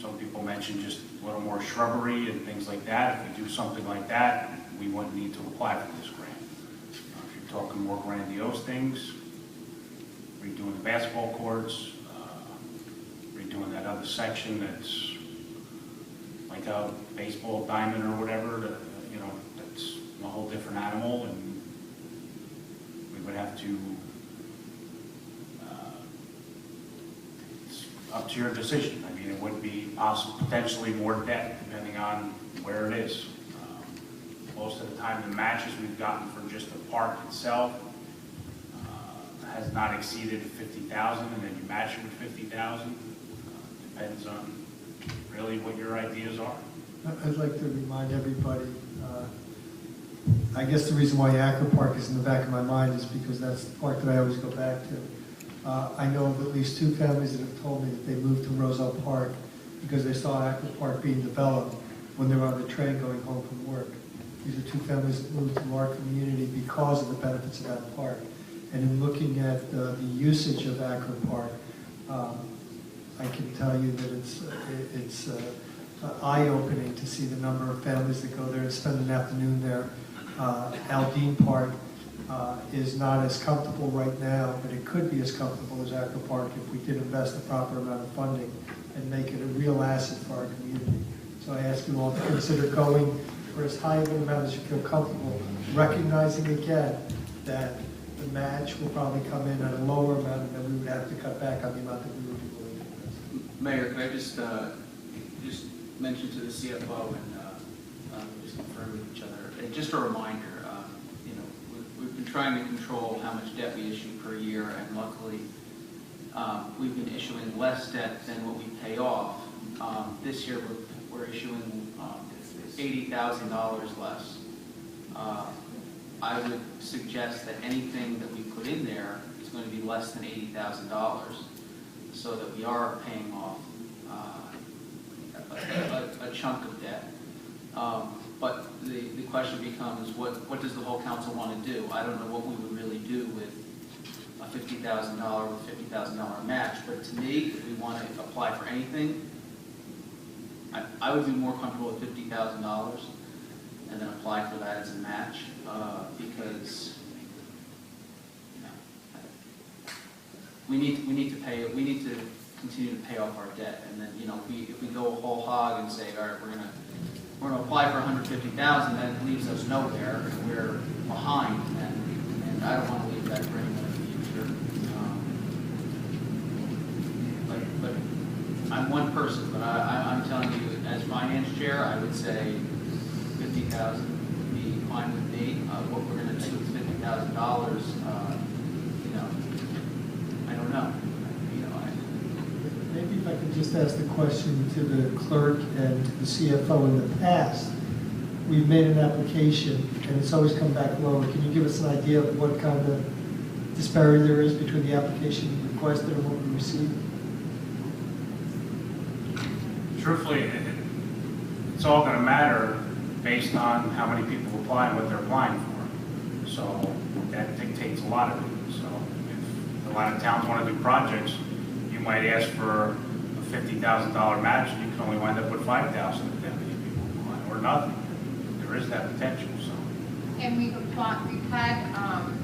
P: Some people mentioned just a little more shrubbery and things like that. If we do something like that, we wouldn't need to apply for this grant. If you're talking more grandiose things, redoing the basketball courts, redoing that other section that's like a baseball diamond or whatever, that's a whole different animal, and we would have to, it's up to your decision. I mean, it would be potentially more debt depending on where it is. Most of the time, the matches we've gotten for just the park itself has not exceeded 50,000, and then you match it with 50,000. Depends on really what your ideas are.
A: I'd like to remind everybody, I guess the reason why Acro Park is in the back of my mind is because that's the park that I always go back to. I know of at least 2 families that have told me that they moved to Roselle Park because they saw Acro Park being developed when they were on the train going home from work. These are 2 families that moved to our community because of the benefits of that park. And in looking at the usage of Acro Park, I can tell you that it's eye-opening to see the number of families that go there and spend an afternoon there. Aldine Park is not as comfortable right now, but it could be as comfortable as Acro Park if we did invest the proper amount of funding and make it a real asset for our community. So I ask you all to consider going for as high of an amount as you feel comfortable, recognizing again that the match will probably come in at a lower amount, and then we would have to cut back on the amount that we would be willing to invest.
E: Mayor, could I just mention to the CFO and just confirm with each other, and just a reminder, we've been trying to control how much debt we issue per year, and luckily we've been issuing less debt than what we pay off. This year we're issuing $80,000 less. I would suggest that anything that we put in there is going to be less than $80,000, so that we are paying off a chunk of debt. But the question becomes, what does the whole council want to do? I don't know what we would really do with a $50,000 or $50,000 match, but to me, if we want to apply for anything, I would be more comfortable with $50,000 and then apply for that as a match, because we need to continue to pay off our debt, and then if we go whole hog and say, all right, we're gonna apply for $150,000, then it leaves us nowhere, and we're behind, and I don't want to leave that for anyone in the future. But I'm one person, but I'm telling you, as finance chair, I would say 50,000 would be fine with me. What we're gonna do with $50,000, you know, I don't know. You know,
A: Maybe if I could just ask the question to the clerk and to the CFO. In the past, we've made an application and it's always come back lower. Can you give us an idea of what kind of disparity there is between the application requested and what we received?
P: Truthfully, it's all going to matter based on how many people apply and what they're applying for. So that dictates a lot of it. So if a lot of towns want to do projects, you might ask for a $50,000 match and you can only wind up with $5,000 if that many people apply, or nothing. There is that potential. So.
B: And we've had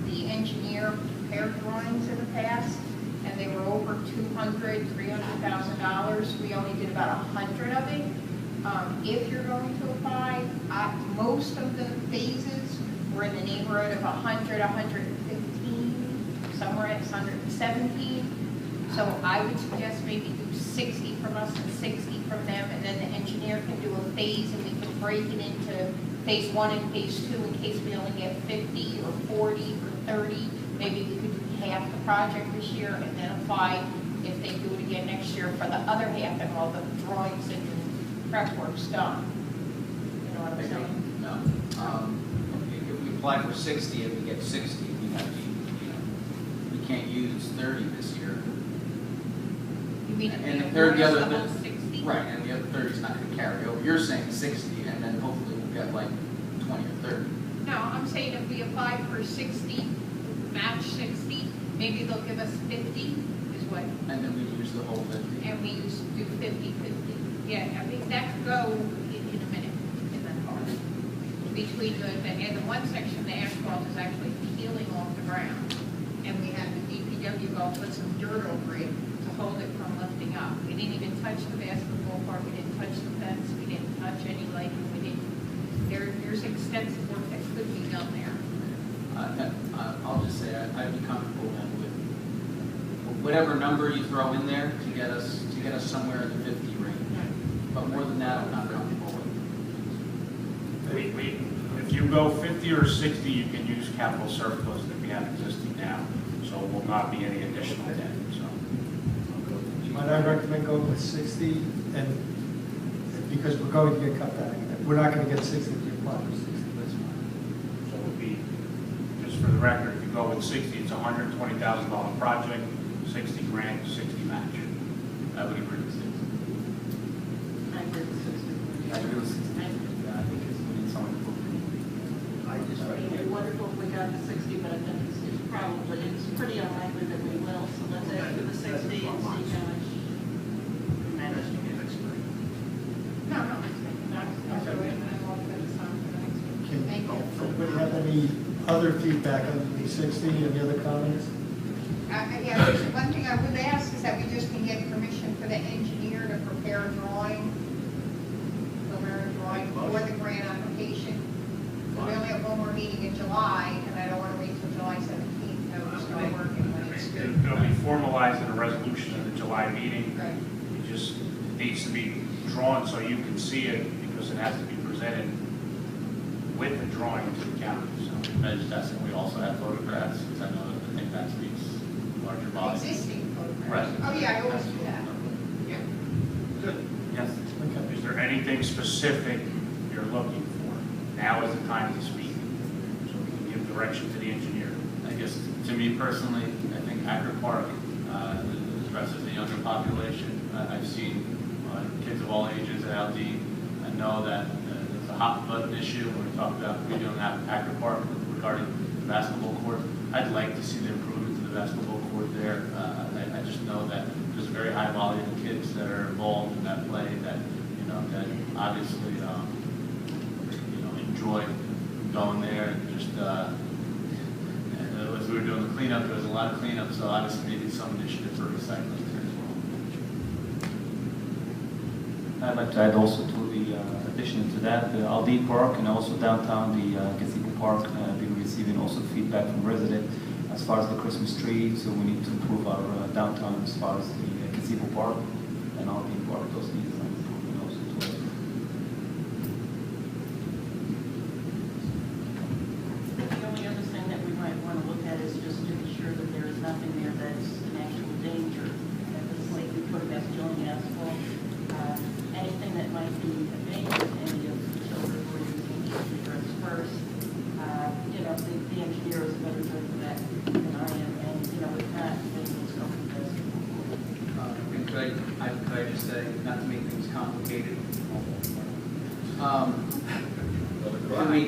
B: the engineer prepare drawings in the past, and they were over $300,000. We only did about 100 of it. If you're going to apply, most of the phases were in the neighborhood of 100, 115, somewhere at 117. So I would suggest maybe do 60 from us and 60 from them, and then the engineer can do a phase, and we can break it into phase 1 and phase 2 in case we only get 50 or 40 or 30. Maybe we could do half the project this year and then apply if they do it again next year for the other half and all the drawings and prep work's done. You know what I'm saying?
E: no. If we apply for 60 and we get 60, we have to, you know, we can't use 30 this year.
B: You mean
E: And
B: if
E: the
B: they
E: third, the
B: award us
E: other,
B: the whole 60?
E: right, and the other 30 is not going to carry over. You're saying 60, and then hopefully we'll get like 20 or 30.
B: No, I'm saying if we apply for 60, match 60, maybe they'll give us 50 is what,
E: And then we use the whole 50.
B: and we do 50-50. Yeah, I think that could go in a minute in that part. Between and the one section, the asphalt is actually peeling off the ground. And we had the DPW go put some dirt over it to hold it from lifting up. We didn't even touch the basketball court, we didn't touch the fence, we didn't touch any lighting, we didn't. There's extensive work that could be done there.
E: I'll just say I'd be comfortable then with whatever number you throw in there to get us somewhere in the 50 range. But more than that, I'm not comfortable with.
P: If you go 50 or 60, you can use capital surplus that we have existing now. So it will not be any additional debt. So.
A: Might I recommend going with 60, and because we're going to get cut back. We're not going to get 60 if you apply for 60. That's fine.
P: So it would be, just for the record, if you go with 60, it's a $120,000 project, 60 grand, 60 match.
I: I would agree with 60.
L: I agree with 60. Yeah, I think it's, we need someone to prove it.
D: It would be wonderful if we got to 60, but I think it's pretty unlikely that we will. So let's ask for the 60 and see how much we manage to get.
B: No, no. Thank you.
A: Anybody have any other feedback on the 60? Any other comments?
B: Yeah, there's one thing I would ask is that we just can get permission for the engineer to prepare a drawing, preliminary drawing for the grant application. We only have one more meeting in July, and I don't want to wait till July 17th to start working when it's due.
P: It'll be formalized in a resolution in the July meeting.
B: Right.
P: It just needs to be drawn so you can see it because it has to be presented with the drawing to the county. So
I: I just asked if we also have photographs, because I know that I think that speaks larger volume.
B: Existing photographs.
I: Right.
B: Oh, yeah, I always do that. Yeah.
P: good. Yes.
A: Okay.
P: Is there anything specific you're looking for? Now is the time to speak. So we can give direction to the engineer.
I: I guess, to me personally, I think Acker Park addresses the younger population. I've seen kids of all ages at Aldine. I know that there's a hot button issue when we talk about redoing Acker Park regarding the basketball court. I'd like to see the improvement to the basketball court there. I just know that there's a very high volume of kids that are involved in that play that, that obviously, enjoy going there and just, as we were doing the cleanup, there was a lot of cleanup, so obviously maybe some initiative for recycling there as well.
L: I'd like to add also to the addition to that, the Aldine Park and also downtown, the Gazebo Park, been receiving also feedback from residents as far as the Christmas tree. So we need to improve our downtown as far as the Gazebo Park. and I'll be part of those meetings as well.
D: The only other thing that we might want to look at is just to be sure that there is nothing there that's an actual danger. If it's like we put a Macedonia asphalt, anything that might be a danger to any of the children who are using it should be addressed first. The engineer is a better judge of that than I am, and, with that, maybe it's something that's
E: Could I just say, not to make things complicated,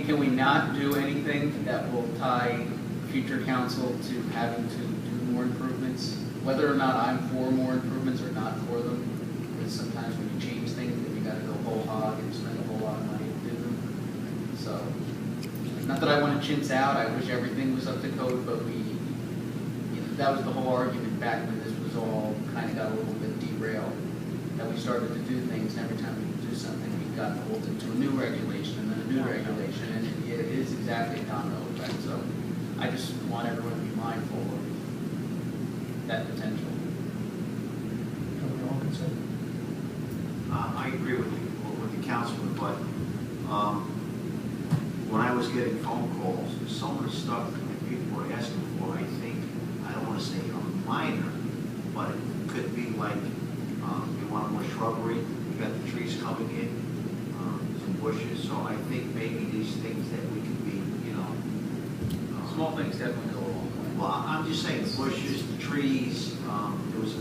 E: can we not do anything that will tie future council to having to do more improvements? Whether or not I'm for more improvements or not for them, because sometimes when you change things, then you gotta go whole hog and spend a whole lot of money to do them. So, not that I want to chintz out, I wish everything was up to code, but that was the whole argument back when this was all kind of got a little bit derailed, that we started to do things, and every time we do something, we got pulled into a new regulation, and then a new regulation, and it is exactly a domino effect. So I just want everyone to be mindful of that potential.
J: I agree with the councilman, but when I was getting phone calls, some of the stuff that people were asking for, I think, I don't want to say minor, but it could be like, you want more shrubbery, you got the trees coming in, some bushes, so I think maybe these things that we could be,
E: Small things definitely go a long way.
J: well, I'm just saying, the bushes, the trees, there was a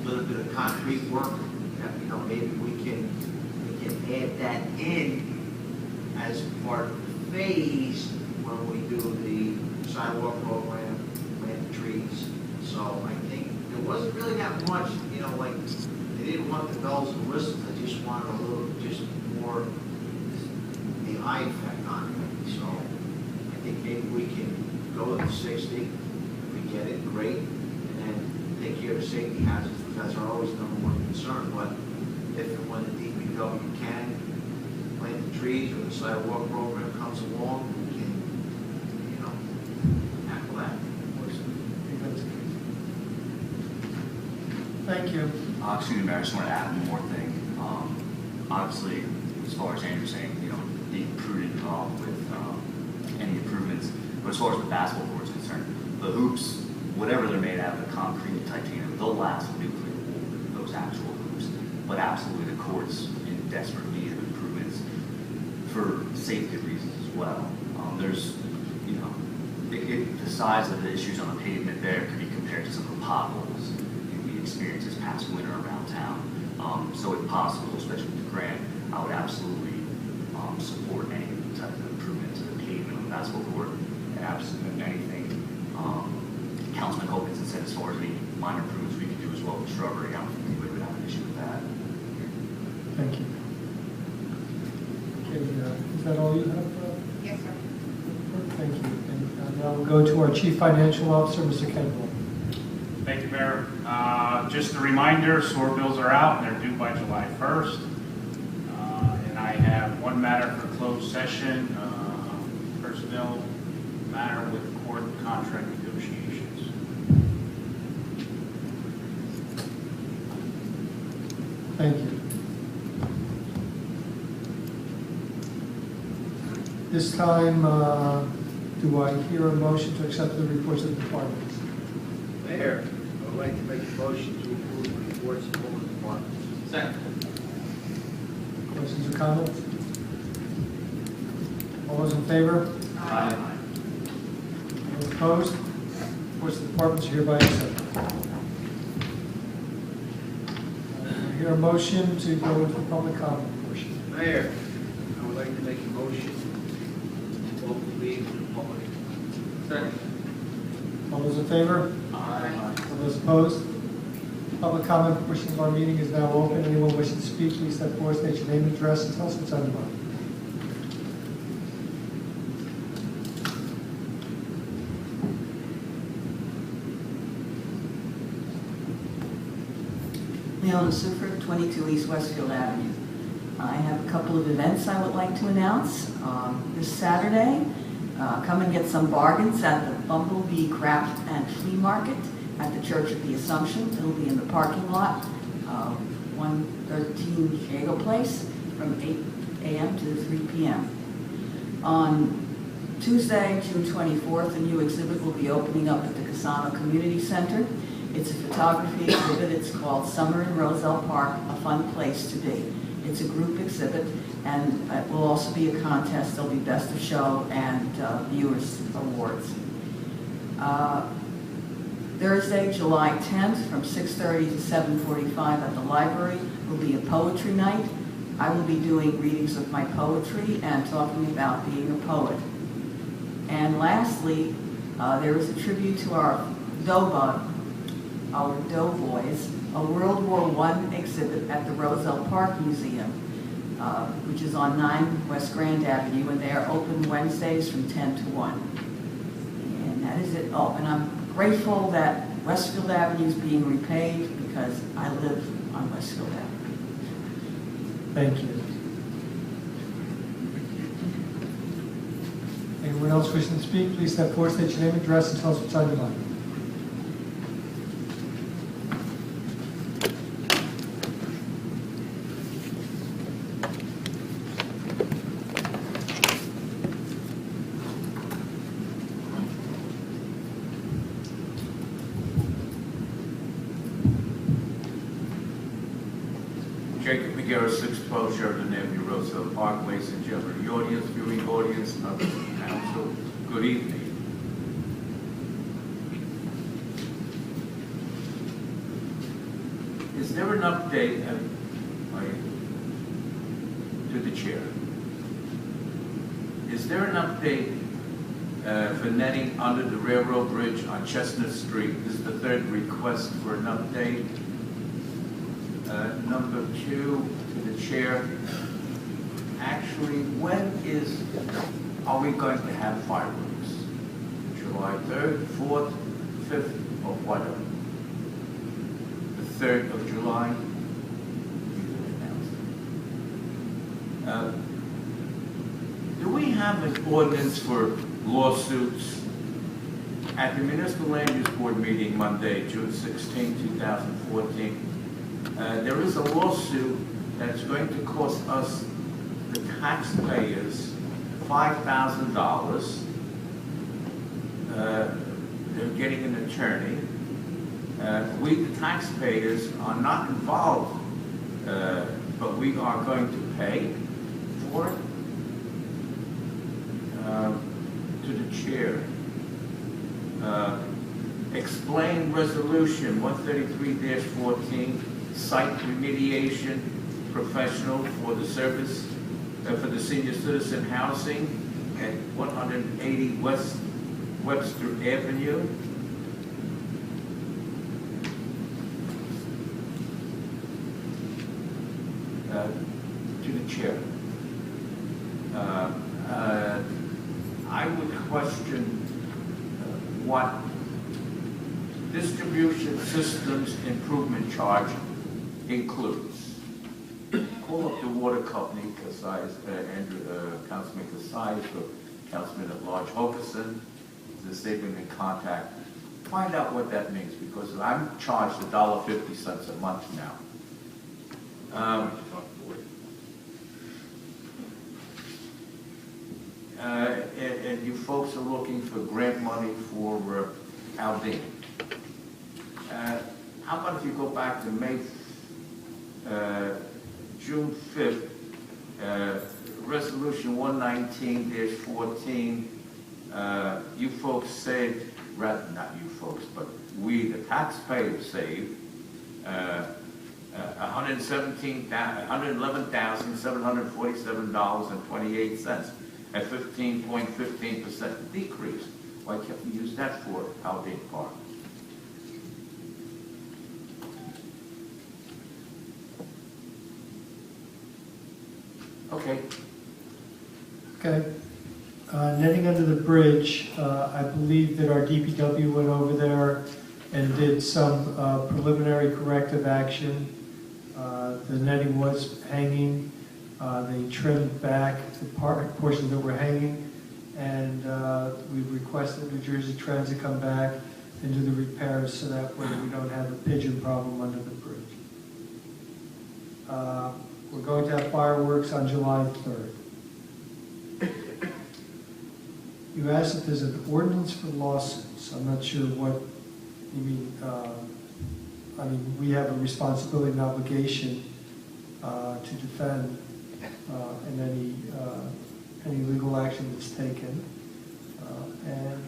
J: little bit of concrete work that, maybe we can add that in as part of the phase when we do the sidewalk program, plant the trees. So I think there wasn't really that much, like, they didn't want the bells and whistles, they just wanted a little, just more the eye effect on it. So I think maybe we can go to the 60, if we get it, great, and then take care of the safety hazards, because that's our always number one concern. But if and when the DPW can plant the trees or the sidewalk program comes along, we can, tackle that.
A: Thank you.
K: Excuse me, Mayor, I just want to add one more thing. Obviously, as far as Andrew's saying, being prudent with any improvements, but as far as the basketball court is concerned, the hoops, whatever they're made out of, the concrete, titanium, they'll last nuclear war, those actual hoops. But absolutely, the court's in desperate need of improvements for safety reasons as well. There's, the size of the issues on the pavement there could be compared to some of the potholes we experienced this past winter around town. So if possible, especially with the grant, I would absolutely support any type of improvement to the pavement on the basketball court, and absolutely anything Councilman Hoganson said as far as any minor improvements we could do as well with shrubbery. I don't think anybody would have an issue with that.
A: Thank you. Okay, is that all you have?
B: Yes, sir.
A: Thank you. And now we'll go to our Chief Financial Officer, Mr. Kendall.
P: Thank you, Mayor. Just a reminder, sewer bills are out, and they're due by July 1st. And I have one matter for closed session, personnel matter with court contract negotiations.
A: Thank you. This time, do I hear a motion to accept the reports of the departments?
J: Mayor, I would like to make a motion to approve the reports of all the departments.
E: Second.
A: Questions or comments? All those in favor?
E: Aye.
A: Those opposed? Reports of the departments are hereby accepted. I hear a motion to go into the public comment portion.
J: Mayor, I would like to make a motion to open the meeting to the public.
E: Second.
A: All those in favor?
E: Aye.
A: All those opposed? Public comment portion of our meeting is now open. Anyone wishing to speak, please step forward, state your name and address, and tell us what's on your mind.
Q: Leona Suffer, 22 East Westfield Avenue. I have a couple of events I would like to announce. This Saturday, come and get some bargains at the Bumblebee Craft and Flea Market at the Church of the Assumption. It'll be in the parking lot, 113 Jago Place from 8 a.m. to 3 p.m. On Tuesday, June 24th, a new exhibit will be opening up at the Casano Community Center. It's a photography exhibit. It's called Summer in Roselle Park, a Fun Place to Be. It's a group exhibit, and it will also be a contest. There'll be Best of Show and Viewers Awards. Thursday, July 10th, from 6:30 to 7:45 at the library will be a poetry night. I will be doing readings of my poetry and talking about being a poet. And lastly, there is a tribute to our Doughboys, a World War I exhibit at the Roselle Park Museum, which is on 9 West Grand Avenue, and they are open Wednesdays from 10 to 1. And that is it. Oh, and I'm grateful that Westfield Avenue is being repaid because I live on Westfield Avenue.
A: Thank you. Anyone else wishing to speak, please step forward, state your name, address, and tell us what's on your mind.
R: Jacob McGarrett, 612 Sheridan Avenue, Roselle Park. Ladies and gentlemen, the audience, viewing audience, members of the council, good evening. Is there an update to the chair? Is there an update for netting under the railroad bridge on Chestnut Street? This is the third request for an update. Number 2, to the chair. Actually, when are we going to have fireworks? July 3rd, 4th, 5th, or whatever? The 3rd of July? Do we have an ordinance for lawsuits? At the Municipal Land Use Board meeting Monday, June 16, 2014, there is a lawsuit that's going to cost us, the taxpayers, $5,000. They're getting an attorney. We, the taxpayers, are not involved, but we are going to pay for it. To the chair. Explain resolution 133-14. Site remediation professional for the service for the senior citizen housing at 180 West Webster Avenue. To the chair. I would question what distribution systems improvement charge includes. Call up the water company, Councilman Casais, or Councilman at Large Hokerson, they've been in contact. Find out what that means, because I'm charged $1.50 a month now. And you folks are looking for grant money for Aldine. How about if you go back to June 5th, Resolution 119-14, you folks saved, rather not you folks, but we, the taxpayers, saved $111,747.28, a 15.15% decrease. Why can't we use that for Aldine Park? Okay.
A: Okay. Netting under the bridge, I believe that our DPW went over there and did some preliminary corrective action. The netting was hanging. They trimmed back the portions that were hanging, and we requested New Jersey Transit come back and do the repairs so that way we don't have a pigeon problem under the bridge. We're going to have fireworks on July 3rd. You asked if there's an ordinance for lawsuits. I'm not sure what you mean. I mean, we have a responsibility and obligation to defend in any legal action that's taken. And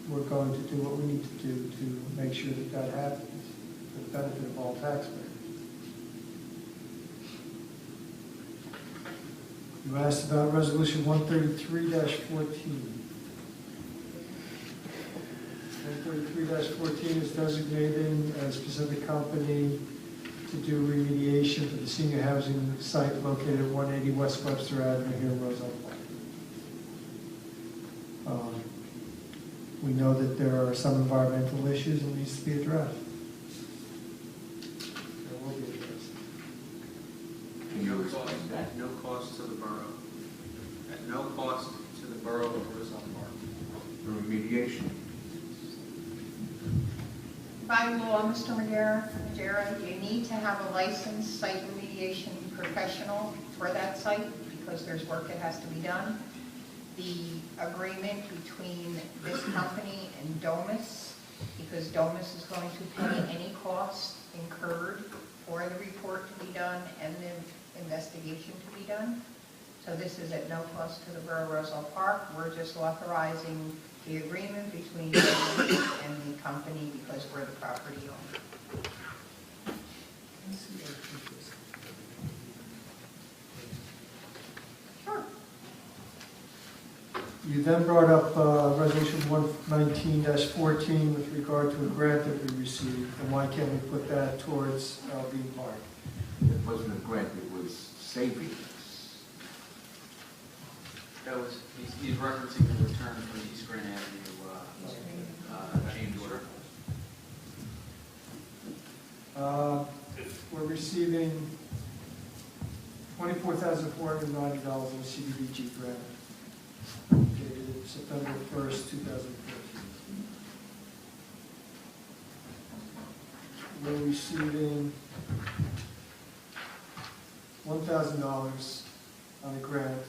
A: we're going to do what we need to do to make sure that that happens for the benefit of all taxpayers. You asked about Resolution 133-14. 133-14 is designating a specific company to do remediation for the senior housing site located at 180 West Webster Avenue here in Roselle Park. We know that there are some environmental issues that needs to be addressed. There will be addressed.
E: Can you explain that? At no cost to the borough. At no cost to the borough of Roselle Park.
F: The remediation.
B: By law, Mr. Madera, you need to have a licensed site remediation professional for that site because there's work that has to be done. The agreement between this company and Domus, because Domus is going to pay any cost incurred for the report to be done and the investigation to be done. So this is at no cost to the Borough of Roselle Park. We're just authorizing the agreement between Domus and the company because we're the property owner. Sure.
A: You then brought up Resolution 119-14 with regard to a grant that we received, and why can't we put that towards Albion Park?
F: It wasn't a grant, it was savings.
E: That was, he's referencing the return from East Grand Avenue change order.
A: We're receiving $24,490 in a CDBG grant dated September 1st, 2014. We're receiving $1,000 on a grant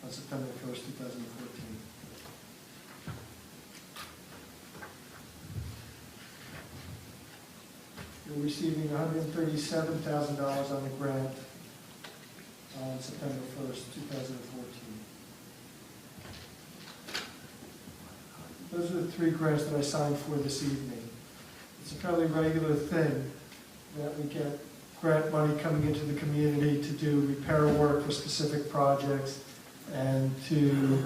A: on September 1st, 2014. We're receiving $137,000 on the grant on September 1st, 2014. Those are the three grants that I signed for this evening. It's a fairly regular thing that we get grant money coming into the community to do repair work for specific projects and to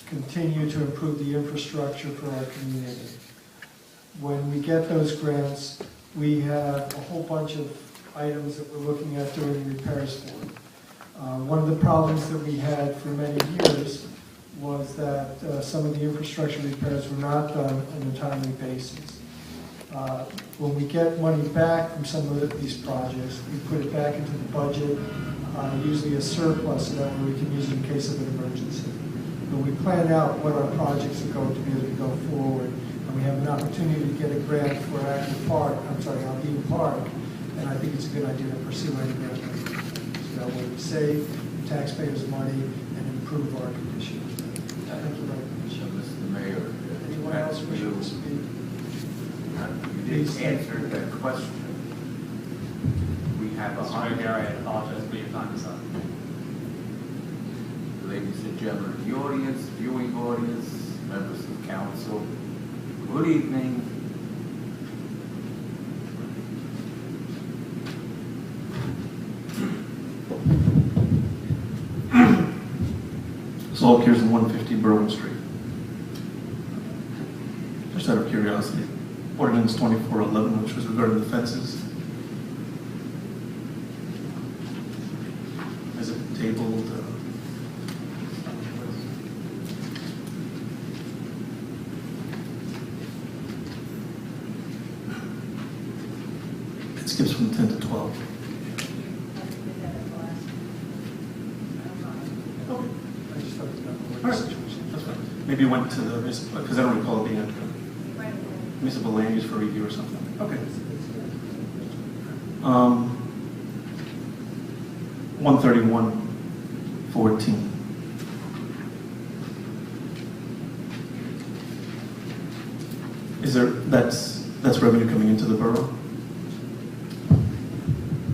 A: continue to improve the infrastructure for our community. When we get those grants, we have a whole bunch of items that we're looking at doing repairs for. One of the problems that we had for many years was that some of the infrastructure repairs were not done on a timely basis. When we get money back from some of these projects, we put it back into the budget, usually a surplus, so that way we can use it in case of an emergency. But we plan out what our projects are going to be as we go forward, and we have an opportunity to get a grant for Albion Park, and I think it's a good idea to pursue any grant. So that way we save taxpayers money and improve our conditions. Thank you very much.
R: Mr. Mayor.
A: Anyone else wishing to speak?
R: You didn't answer that question. We have
O: Mr. Mayor, I apologize, but your time is up.
R: Ladies and gentlemen of the audience, viewing audience, members of council, good evening.
S: This all appears in 150 Berwyn Street. Just out of curiosity, ordinance 2411, which was regarding the fences. Is it tabled? It skips from 10 to 12. All right, that's fine. Maybe it went to the, because I don't recall it being a municipal land use for review or something. Okay. 131.14. Is there, that's revenue coming into the borough?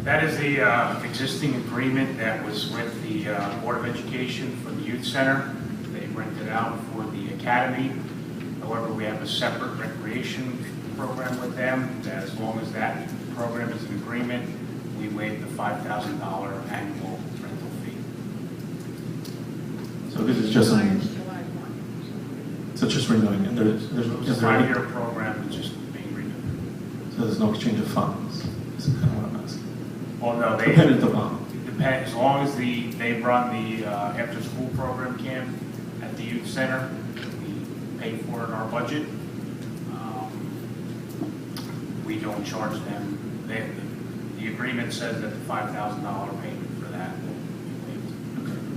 P: That is the existing agreement that was with the Board of Education for the Youth Center. They rented out for the academy. However, we have a separate recreation program with them. That as long as that program is an agreement, we waive the $5,000 annual rental fee.
S: So this is just so it's just renewing, and
P: It's a
S: is there any,
P: 5-year program that's just being renewed.
S: so there's no exchange of funds? Is kind of what I'm asking.
P: Well, no, they
S: Dependent upon.
P: depend as long as they run the after-school program camp at the youth center. We pay for it in our budget. We don't charge them. The agreement says that the $5,000 payment for that will be waived.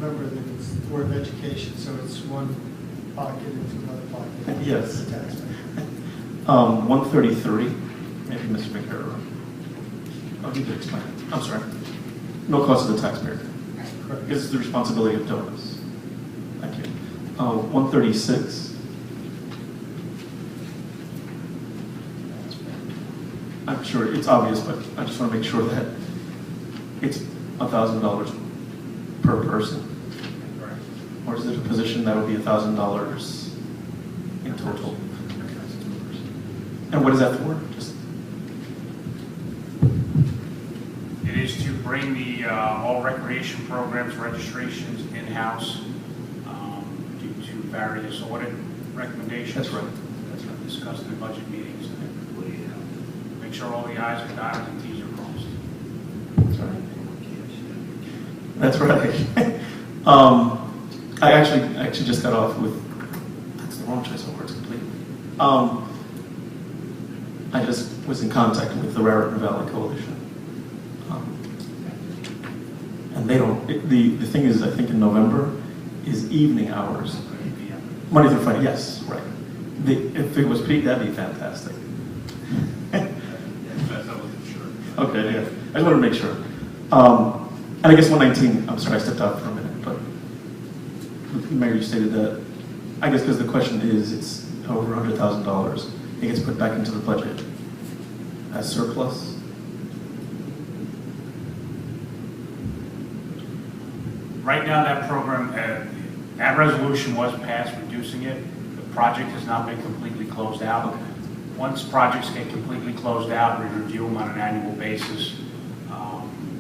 A: Remember that it's Board of Education, so it's one pocket into another pocket.
S: Yes.
A: The taxpayer.
S: 133, maybe Mr. McCarroll. Oh, you could explain it. I'm sorry. No cost to the taxpayer.
A: Correct.
S: This is the responsibility of donors. Thank you. 136. I'm sure it's obvious, but I just want to make sure that it's $1,000 per person. Or is it a position that would be $1,000 in total? And what is that for? Just
P: It is to bring the all recreation programs registrations in-house due to various audit recommendations.
S: That's right.
P: Discussed in budget meetings. Make sure all the i's are dotted and t's are crossed.
S: That's right. I actually just got off with, that's the wrong choice of words completely. I just was in contact with the Raritan Valley Coalition. And they don't, the thing is, I think in November is evening hours. Monday through Friday, yes, right. If it was peak, that'd be fantastic. Okay, yeah. I just wanted to make sure. And I guess 119, I'm sorry, I stepped out for a minute, but Mayor, you stated that, I guess because the question is, it's over $100,000. It gets put back into the budget as surplus.
P: Right now, that program, that resolution was passed reducing it. The project has not been completely closed out. Once projects get completely closed out, we review them on an annual basis.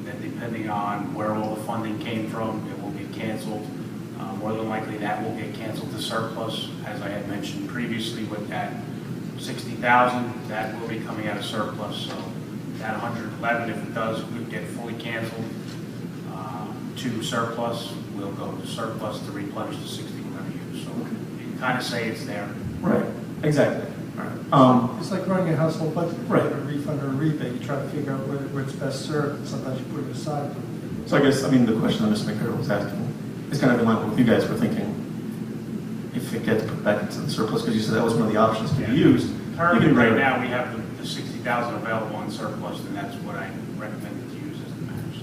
P: Then depending on where all the funding came from, it will get canceled. More than likely, that will get canceled to surplus. As I had mentioned previously with that $60,000, that will be coming out of surplus. So that 111, if it does get fully canceled to surplus, will go to surplus to replenish the 60 we're going to use. So you can kind of say it's there.
S: Right, exactly.
A: It's like running a household budget.
S: Right.
A: A refund or a rebate, you try to figure out where it's best served, and sometimes you put it aside.
S: So I guess, the question that Mr. McCarroll was asking is kind of in line with what you guys were thinking. If it gets put back into the surplus, because you said that was one of the options to be used.
P: Currently, right now, we have the 60,000 available in surplus, and that's what I recommended to use as the matters.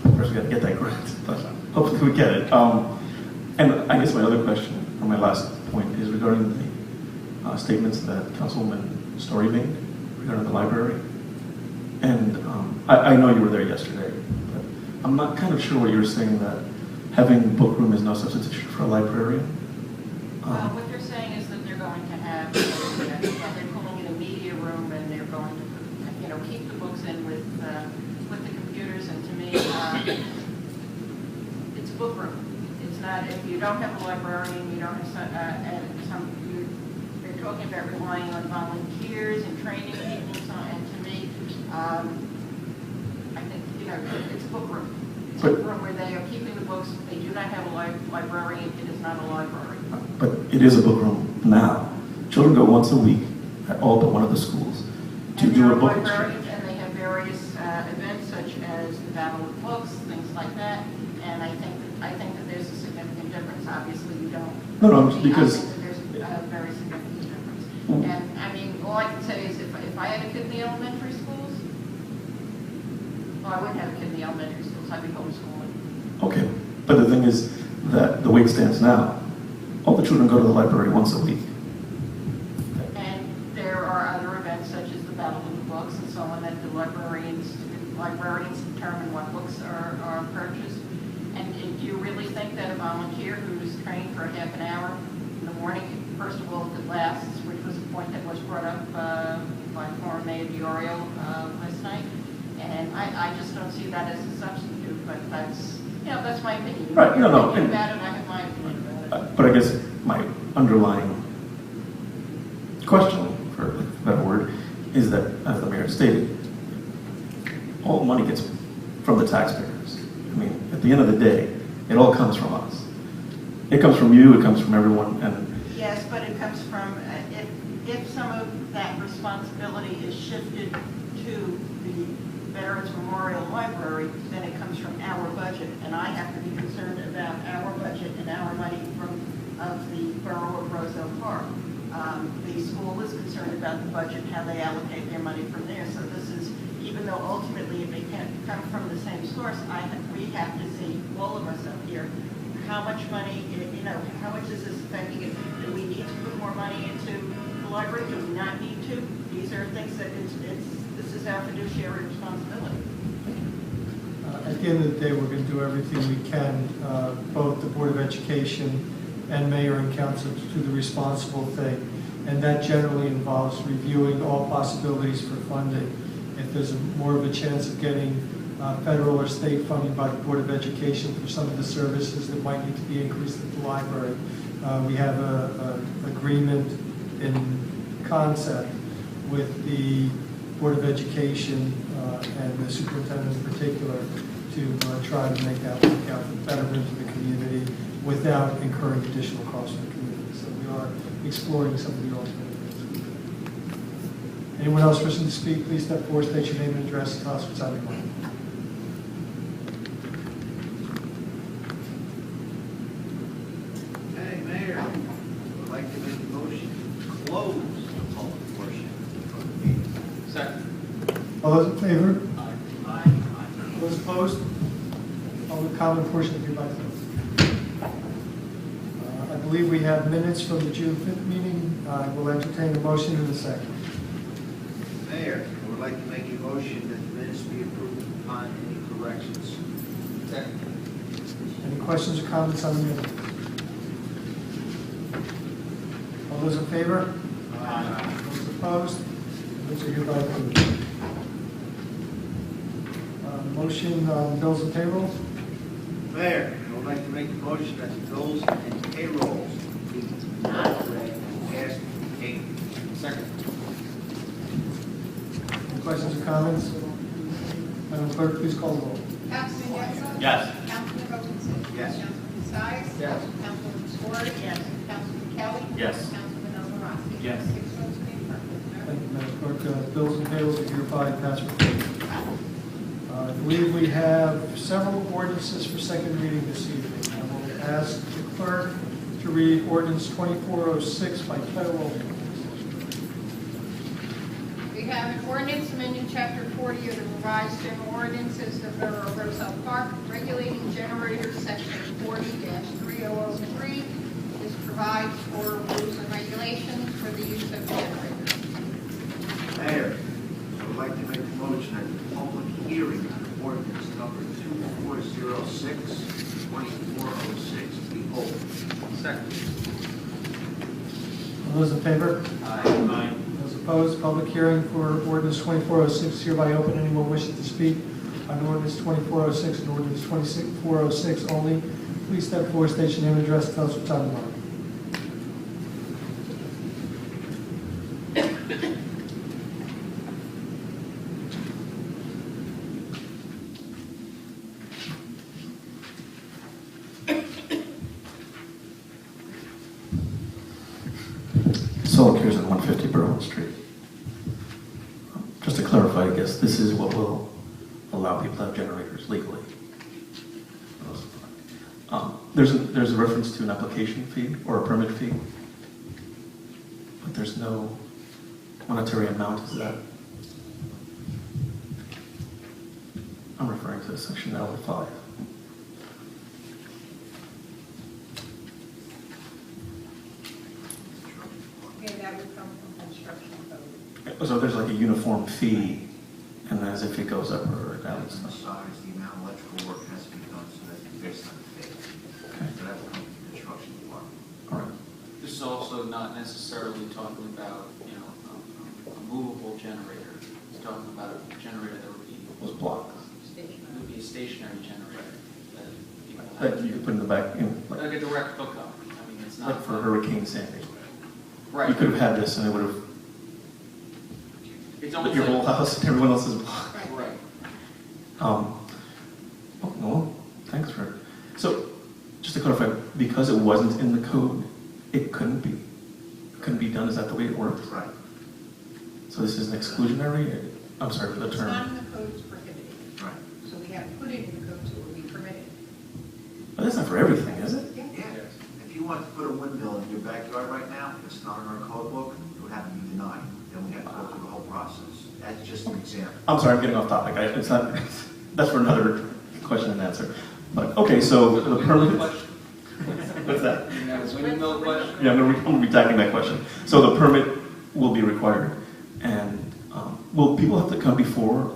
S: Of course, we got to get that grant, but hopefully we get it. And I guess my other question, or my last point, is regarding the statements that Councilwoman Story made regarding the library. And I know you were there yesterday, but I'm not kind of sure what you were saying, that having book room is no substitution for a librarian.
D: What they're saying is that they're going to have, they're calling it a media room, and they're going to, keep the books in with the computers. And to me, it's a book room. It's not, if you don't have a librarian, you don't have they're talking about relying on volunteers and training people. And to me, I think, it's a book room. It's a book room where they are keeping the books. They do not have a librarian. It is not a library.
S: But it is a book room now. Children go once a week at all but one of the schools to do a book exchange.
D: And they have various events such as the Battle of Books, things like that. And I think that there's a significant difference. Obviously, you don't.
S: No, because
D: I think that there's a very significant difference. And all I can say is if I had a kid in the elementary schools, well, I wouldn't have a kid in the elementary schools. I'd be homeschooling.
S: is that the way it stands now, all the children go to the library once a week.
D: And there are other events such as the Battle of the Books and so on that the librarians determine what books are purchased. And do you really think that a volunteer who's trained for a half an hour in the morning, first of all, if it lasts, which was a point that was brought up by former Mayor Diorio last night, and I just don't see that as a substitute, but that's my opinion.
S: Right, no.
D: Your opinion about it, I have my opinion about it.
S: But I guess my underlying question, for a better word, is that, as the mayor stated, all money gets from the taxpayers. I mean, at the end of the day, it all comes from us. It comes from you, it comes from everyone, and
D: Yes, but it comes from, if some of that responsibility is shifted to the Veterans Memorial Library, then it comes from our budget, and I have to be concerned about our budget and our money of the borough of Roselle Park. The school is concerned about the budget, how they allocate their money from there, so this is, even though ultimately if they can't come from the same source, we have to see, all of us up here, how much money, how much is this affecting it? Do we need to put more money into the library? Do we not need to? These are things that this is our fiduciary responsibility.
A: At the end of the day, we're going to do everything we can, both the Board of Education and Mayor and Council, to do the responsible thing. And that generally involves reviewing all possibilities for funding. If there's more of a chance of getting federal or state funding by the Board of Education for some of the services that might need to be increased at the library, we have an agreement in concept with the Board of Education and the superintendent in particular to try to make that work out for the betterment of the community without incurring additional costs for the community. So we are exploring some of the alternatives. Anyone else wishing to speak, please step forward, state your name and address, and tell us what's on your mind.
J: Hey, Mayor, I'd like to make a motion to close the public portion of the meeting.
E: Second.
A: All those in favor?
E: Aye.
A: All those opposed? Public comment portion of hereby closed. I believe we have minutes from the June 5th meeting. I will entertain a motion in a second.
J: Mayor, I would like to make a motion that the minutes be approved upon any corrections.
E: Second.
A: Any questions or comments on the minutes? All those in favor?
E: Aye.
A: Those opposed? Those are hereby approved. Motion on bills and payroll?
J: Mayor, I would like to make a motion that the bills and payrolls be not read and passed to Kate.
E: Second.
A: Any questions or comments? Madam Clerk, please call the roll.
B: Councilman Yetzel?
E: Yes.
B: Councilman Robinson?
J: Yes.
B: Councilman Stice?
E: Yes.
B: Councilman Swords?
D: Yes.
B: Councilman Kelly?
E: Yes.
B: Councilman Alvarado?
E: Yes.
B: 6 votes in the affirmative.
A: Thank you, Madam Clerk. Bills and payrolls are hereby passed for approval. I believe we have several ordinances for second reading this evening. I will ask the clerk to read ordinance 2406 by title only.
B: We have an ordinance amending Chapter 40 of the revised general ordinances of the Borough of Roselle Park, regulating generators, Section 40-3003. This provides for rules and regulations for the use of generators.
J: Mayor, I would like to make a motion that the public hearing on ordinance number 2406, 2406 be open.
E: Second.
A: All those in favor?
E: Aye.
A: Those opposed? Public hearing for ordinance 2406 is hereby open. Anyone wishing to speak on ordinance 2406 and ordinance 2406 only, please step forward, state your name and address, tell us what's on your mind.
S: Sol appears on 150 Berlin Street. Just to clarify, I guess, this is what will allow people to have generators legally. There's a reference to an application fee or a permit fee, but there's no monetary amount, is that? I'm referring to section L5. so there's like a uniform fee, and as if it goes up or down.
J: That's besides the amount of electrical work has to be done, so that's based on the fee. So that will come from the construction department.
S: All right.
E: This is also not necessarily talking about, a movable generator. It's talking about a generator that would be.
S: Those blocks.
E: It would be a stationary generator that people
S: That
E: have.
S: you could put in the back,
E: Like a direct hookup. I mean, it's not.
S: like for Hurricane Sandy.
E: Right.
S: You could have had this and it would have
E: It's
S: lit
E: almost
S: your
E: like.
S: whole house and everyone else's block.
E: Right.
S: Oh, no, thanks for it. So, just to clarify, because it wasn't in the code, it couldn't be done, is that the way it works?
J: Right.
S: So this is an exclusionary, I'm sorry for the
B: It's
S: term.
B: not in the code, it's prohibited.
J: Right.
B: So we have put it in the code so it will be permitted.
S: But that's not for everything, is it?
B: Yeah.
J: Yeah. If you want to put a windmill in your backyard right now, it's not in our code book, it would have to be denied. Then we have to go through the whole process. That's just an example.
S: I'm sorry, I'm getting off topic. It's not, that's for another question and answer. But, okay, so the permit. What's that?
E: Windmill question?
S: Yeah, I'm gonna be tackling that question. So the permit will be required, and will people have to come before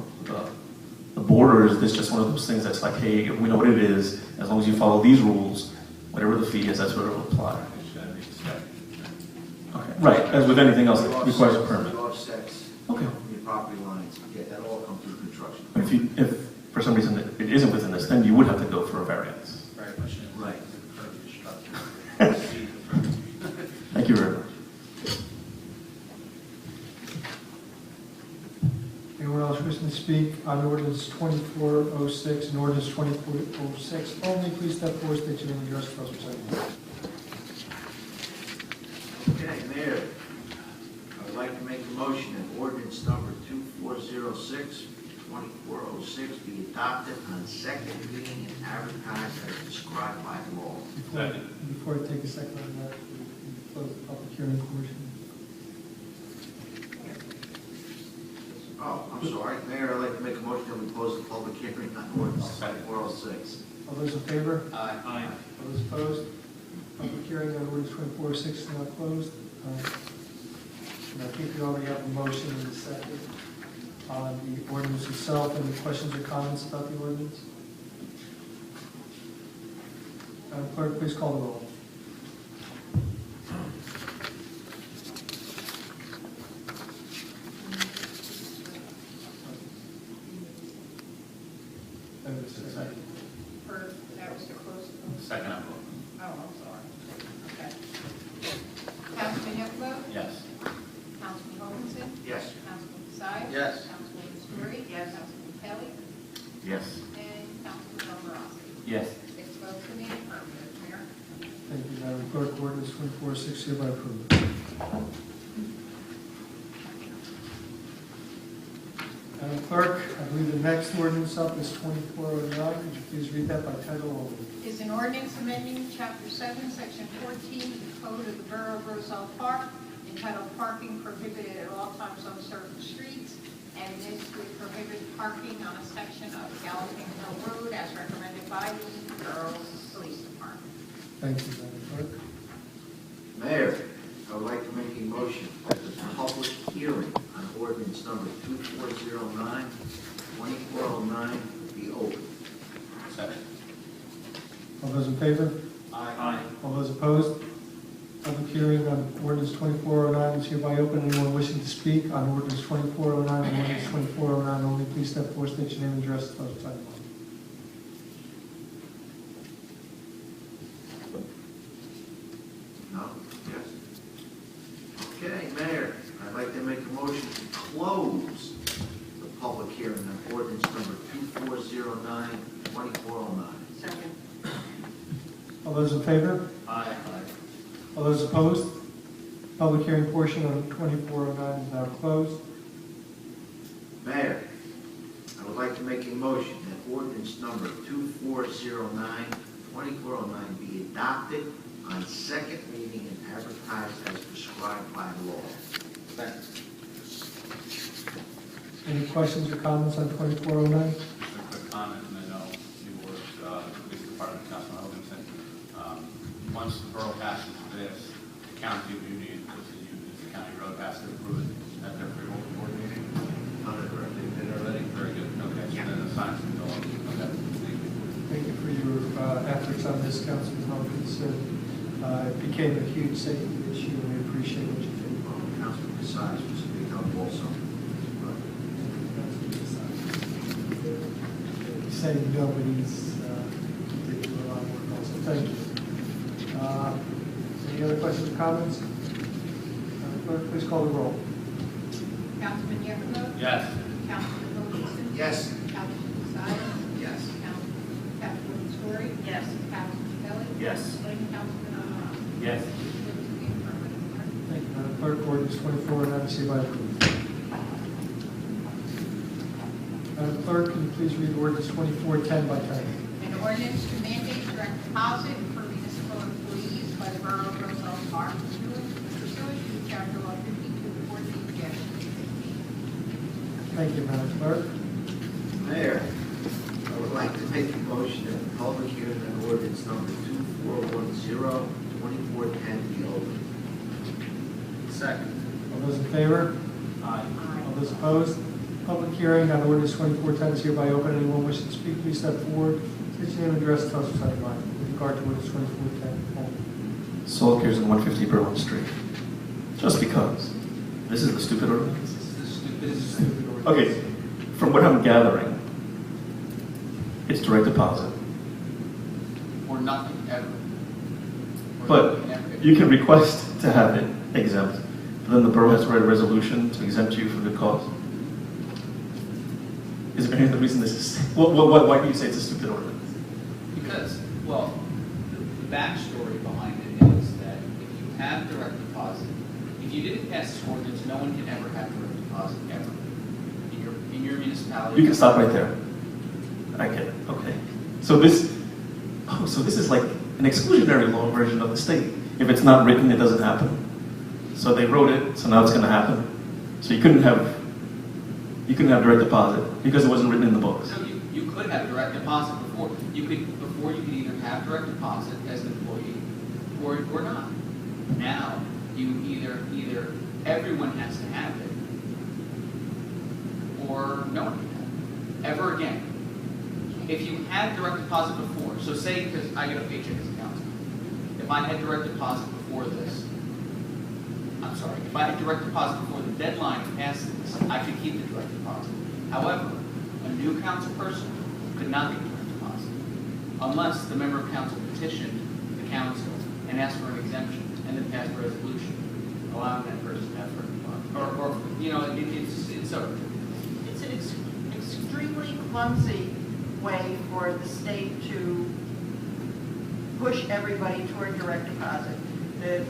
S: the board, or is this just one of those things that's like, hey, we know what it is, as long as you follow these rules, whatever the fee is, that's what it will apply? Okay, right, as with anything else that requires a permit.
J: It offsets,
S: Okay.
J: your property lines, yeah, that all comes through construction.
S: But if for some reason it isn't within this, then you would have to go for a variance.
E: Very much.
J: Right.
S: Thank you very much.
A: Anyone else wishing to speak on ordinance 2406 and ordinance 2406 only, please step forward, state your name and address for those presenting.
J: Okay, Mayor, I would like to make a motion that ordinance number 2406, 2406 be adopted on second reading and advertised as described by law.
A: Before I take a second on that, we close the public hearing portion.
J: Oh, I'm sorry, Mayor, I'd like to make a motion that we close the public hearing on ordinance 2406.
A: All those in favor?
E: Aye.
A: All those opposed? Public hearing on ordinance 2406 is now closed. And I think we already have a motion in a second on the ordinance itself. Any questions or comments about the ordinance? Madam Clerk, please call the roll.
B: That was to close.
L: Second, I vote.
B: Oh, I'm sorry. Okay. Councilman Youngblood?
L: Yes.
B: Councilman Hogenson?
J: Yes.
B: Councilman Desai?
E: Yes.
B: Councilwoman Story? Yes. Councilman Kelly?
K: Yes.
B: And Councilman Alvarado?
L: Yes.
B: 6 votes in the affirmative, Mayor.
A: Thank you, Madam Clerk. Ordinance 2406 hereby approved. Madam Clerk, I believe the next ordinance up is 2409. Would you please read that by title only?
B: Is an ordinance amending Chapter 7, Section 14 of the Code of the Borough of Roselle Park entitled Parking Prohibited at All Times on Certain Streets, and this would prohibit parking on a section of Galloping Hill Road as recommended by the Borough Police Department.
A: Thank you, Madam Clerk.
J: Mayor, I would like to make a motion that the public hearing on ordinance number 2409, 2409 be open.
L: Second.
A: All those in favor?
E: Aye.
A: All those opposed? Public hearing on ordinance 2409 is hereby open. Anyone wishing to speak on ordinance 2409 and ordinance 2409 only, please step forward, state your name and address at the time.
J: No? Yes? Okay, Mayor, I'd like to make a motion to close the public hearing on ordinance number 2409, 2409.
B: Second.
A: All those in favor?
E: Aye.
A: All those opposed? Public hearing portion on 2409 is now closed.
J: Mayor, I would like to make a motion that ordinance number 2409, 2409 be adopted on second reading and advertised as prescribed by law.
A: Any questions or comments on 2409?
M: Just a quick comment, and I know you were the police department, Councilman Hoganson. Once the borough passes this, the county of Union, because the county road has to approve it, at their pre-roll board meeting?
J: Done it already.
M: They did already? Very good. Okay, so then the signs can go up. Okay, thank you.
A: Thank you for your efforts on this, Councilman Hopkins. It became a huge safety issue, and we appreciate what you did.
J: Well, Councilman Casais will speak up also.
A: Saying nobody's did do a lot of work also. Thank you. Any other questions or comments? Clerk, please call the roll.
B: Councilman Yeagerlo?
M: Yes.
B: Councilman Wilkinson?
J: Yes.
B: Councilman Casais?
J: Yes.
B: Councilwoman Story?
D: Yes.
B: Councilman Kelly?
G: Yes.
B: And Councilman Ahmad?
L: Yes.
A: Thank you, Madam Clerk. Ordinance 24 unanimously by approved. Madam Clerk, can you please read ordinance 2410 by title?
B: An ordinance to mandate direct deposit for municipal employees by the Borough of Roselle Park pursuant to Chapter 152-14.
A: Thank you, Madam Clerk.
J: Mayor, I would like to make a motion that the public hearing on ordinance number 2410, 2410 be open.
M: Second.
A: All those in favor?
L: Aye.
A: All those opposed? Public hearing on ordinance 2410 is hereby open. Anyone wishing to speak, please step forward. State your name and address, tell us what's on your mind with regard to ordinance 2410.
S: Saul Kears on 150 Berlin Street. Just because. This is the stupid ordinance.
E: This is stupid ordinance.
S: Okay, from what I'm gathering, it's direct deposit.
E: Or nothing, ever. Or
S: But
E: nothing, ever.
S: you can request to have it exempt, but then the borough has to write a resolution to exempt you for good cause. Is there any other reason this is, why do you say it's a stupid ordinance?
E: Because, well, the backstory behind it is that if you have direct deposit, if you didn't pass this ordinance, no one can ever have direct deposit, ever. In your municipality.
S: You can stop right there. I get it, okay. So this is like an exclusionary law version of the state. If it's not written, it doesn't happen. So they wrote it, so now it's gonna happen. So you couldn't have direct deposit because it wasn't written in the books.
E: So you could have direct deposit before. You could either have direct deposit as an employee or not. Now, you either everyone has to have it or no one can have it. Ever again. If you had direct deposit before, so say, because I get a paycheck as a councilman, if I had direct deposit before this, I'm sorry, if I had direct deposit before the deadline to pass this, I could keep the direct deposit. However, a new council person could not get direct deposit unless the member of council petitioned the council and asked for an exemption and then passed a resolution allowing that person to have direct deposit. Or you know, it's a...
D: It's an extremely clumsy way for the state to push everybody toward direct deposit. The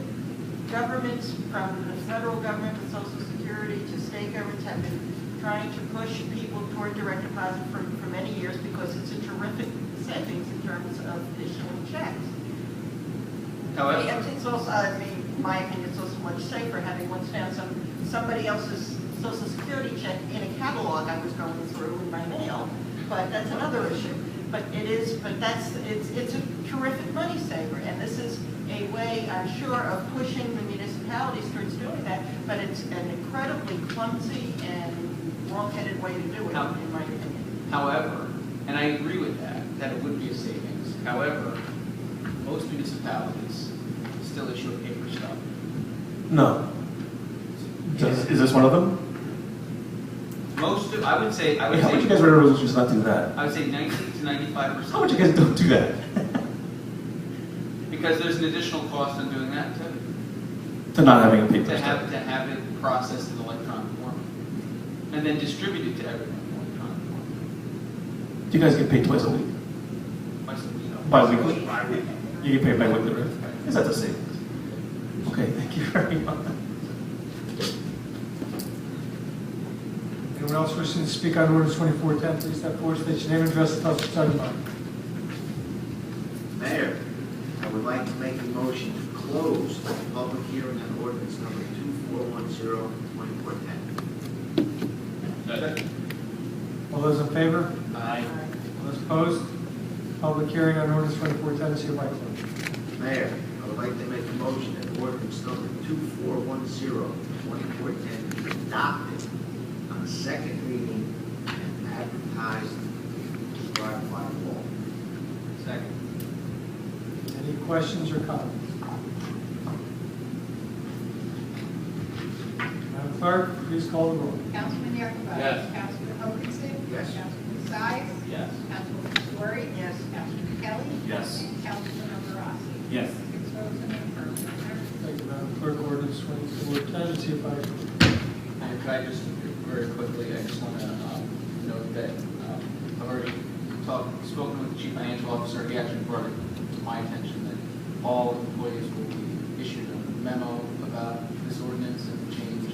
D: governments, from the federal government with Social Security to state governments, have been trying to push people toward direct deposit for many years because it's a terrific savings in terms of issuing checks.
E: However,
D: It's also, I mean, in my opinion, it's also much safer having once found somebody else's Social Security check in a catalog I was going through in my mail, but that's another issue. But it's a terrific money saver, and this is a way, I'm sure, of pushing the municipalities towards doing that, but it's an incredibly clumsy and wrong-headed way to do it, in my opinion.
E: However, and I agree with that it would be a savings. However, most municipalities still issue a paper stub.
S: No. Is this one of them?
E: Most of, I would say.
S: How would you guys write a resolution to not do that?
E: I would say 90 to 95%.
S: How would you guys don't do that?
E: Because there's an additional cost in doing that too.
S: To not having a paper
E: To
S: stub.
E: have it processed in electronic form, and then distributed to everyone in electronic form.
S: Do you guys get paid twice a week?
E: Twice a week.
S: Bi-weekly?
E: Bi-weekly.
S: You get paid bi-weekly, right? Is that the same? Okay, thank you very much.
A: Anyone else wishing to speak on ordinance 2410, please step forward, state your name and address, and tell us what's on your mind.
J: Mayor, I would like to make a motion to close the public hearing on ordinance number 2410, 2410.
A: All those in favor?
L: Aye.
A: All those opposed? Public hearing on ordinance 2410 is hereby closed.
J: Mayor, I would like to make a motion that ordinance number 2410-2010 be adopted on second reading and advertised as prescribed by law.
E: Second.
A: Any questions or comments? Madam Clerk, please call the roll.
B: Councilman Yocumbo.
E: Yes.
B: Councilman Hoganson.
J: Yes.
B: Councilman Sides.
L: Yes.
B: Councilman Story. Yes. Councilman Kelly.
L: Yes.
B: And Councilman Roselle.
L: Yes.
B: 6 votes in the affirmative.
A: Thank you, Madam Clerk. Ordinance 2410 is hereby approved.
E: And could I just, very quickly, I just want to note that I've already spoken with the Chief Financial Officer. He actually brought it to my attention that all employees will be issued a memo about this ordinance and the change,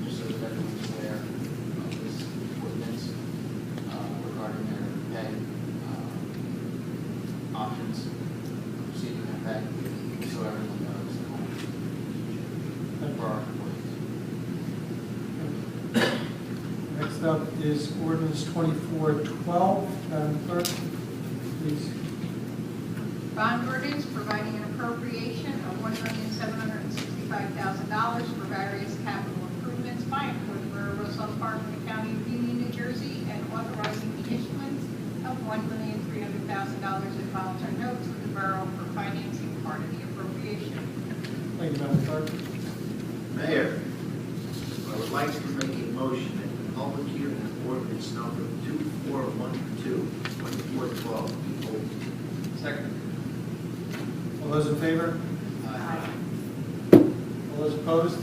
E: just so that everyone's aware of this ordinance regarding their pay options, receiving their pay, so everyone knows for our employees.
A: Next up is ordinance 2412. Madam Clerk, please.
B: Bond ordinance providing an appropriation of $1,765,000 for various capital improvements by and for the Borough of Roselle Park in the County of Union, New Jersey, and authorizing the issuance of $1,300,000 in voluntary notes to the borough for financing part of the appropriation.
A: Thank you, Madam Clerk.
J: Mayor, I would like to make a motion that the public hearing on ordinance number 2412 be opened.
E: Second.
A: All those in favor?
E: Aye.
A: All those opposed?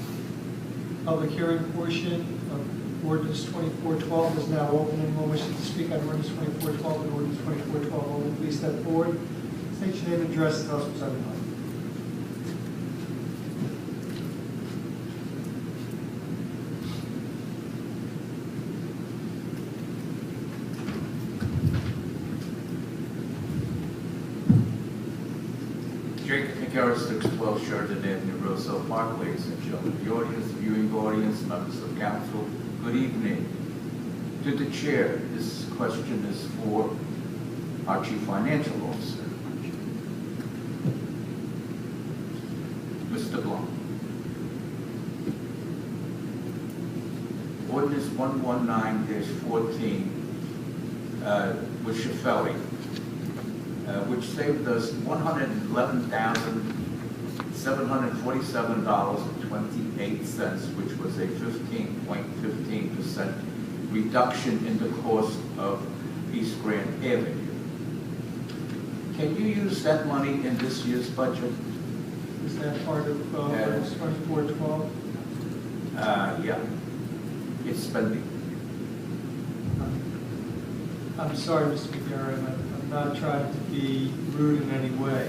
A: Public hearing portion of ordinance 2412 is now open. Anyone wishing to speak on ordinance 2412 and ordinance 2412 only, please step forward. State your name and address and tell us what's on your mind.
R: Jacob McGarris, 612 Sheridan Avenue, Roselle Park, ladies and gentlemen, the audience, the viewing audience, members of council, good evening. To the chair, this question is for our chief financial officer, Mr. Blunt. Ordinance 119-14 with Shaffelli, which saved us $111,747.28, which was a 15.15% reduction in the cost of East Grand Avenue. Can you use that money in this year's budget?
A: Is that part of ordinance 2412?
R: Yeah. It's spending.
A: I'm sorry, Mr. McGarry, I'm not trying to be rude in any way,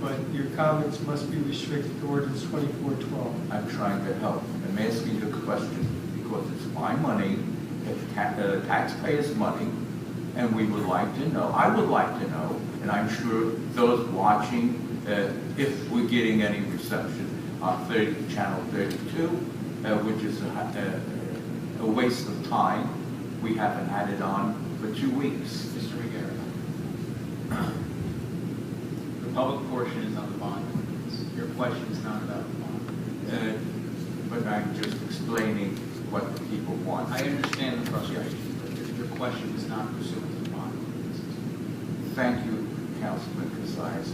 A: but your comments must be restricted to ordinance 2412.
R: I'm trying to help. I'm asking the question because it's my money, it's taxpayers' money, and we would like to know, I would like to know, and I'm sure those watching, if we're getting any reception on channel 32, which is a waste of time. We haven't had it on for 2 weeks.
E: Mr. McGarry. The public portion is on the bond ordinance. Your question is not about the bond.
R: But I'm just explaining what the people want.
E: I understand the frustration, but your question is not pursuant to the bond ordinance.
R: Thank you, Councilman Casais.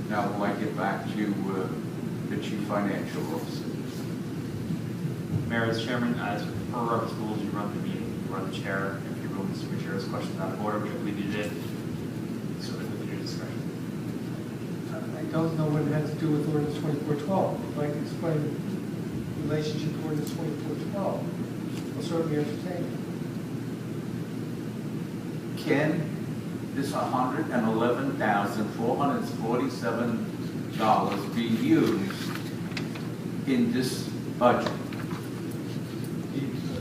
R: Now will I get back to the Chief Financial Officer?
O: Mayor, as chairman, as per Robert's rules, you run the meeting, you are the chair. If you rule Mr. Chair's question out of order, which I believe you did, so that with your discretion.
A: I don't know what it has to do with ordinance 2412. If I can explain the relationship to ordinance 2412, I'll certainly entertain it.
R: Can this $111,447 be used in this budget?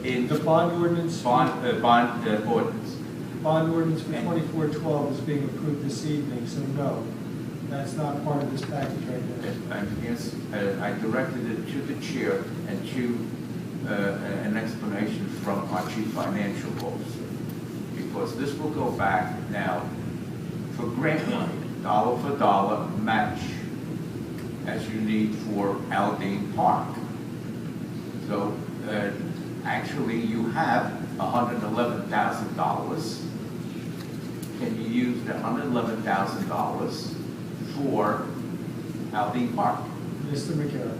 R: In
A: the bond ordinance?
R: Bond ordinance.
A: Bond ordinance for 2412 is being approved this evening, so no, that's not part of this package right now.
R: And yes, I directed it to the chair and to an explanation from our chief financial officer, because this will go back now for grant money. dollar for dollar match as you need for Aldine Park. So actually you have $111,000. Can you use the $111,000 for Aldine Park?
A: Mr. McCarroll,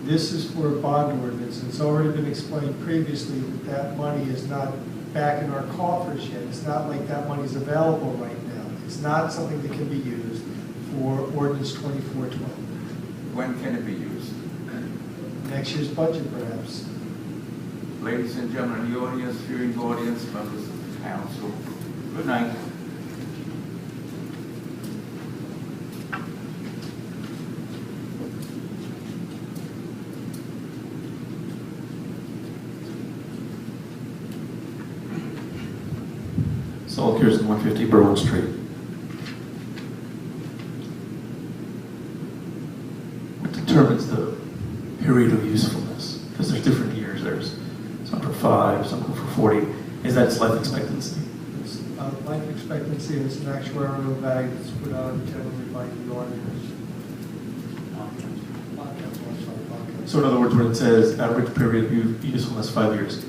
A: this is for a bond ordinance. It's already been explained previously that that money is not back in our coffers yet. It's not like that money is available right now. It's not something that can be used for ordinance 2412.
R: When can it be used?
A: Next year's budget, perhaps.
R: Ladies and gentlemen in the audience, viewing audience, members of the council, good night.
S: Saul Kirsten, 150 Berwyn Street. What determines the period of usefulness? Because there's different years. There's some for 5, some for 40. Is that its life expectancy?
A: It's life expectancy, and it's an actuarial value that's put out generally by the auditors.
S: So in other words, when it says average period of usefulness 5 years,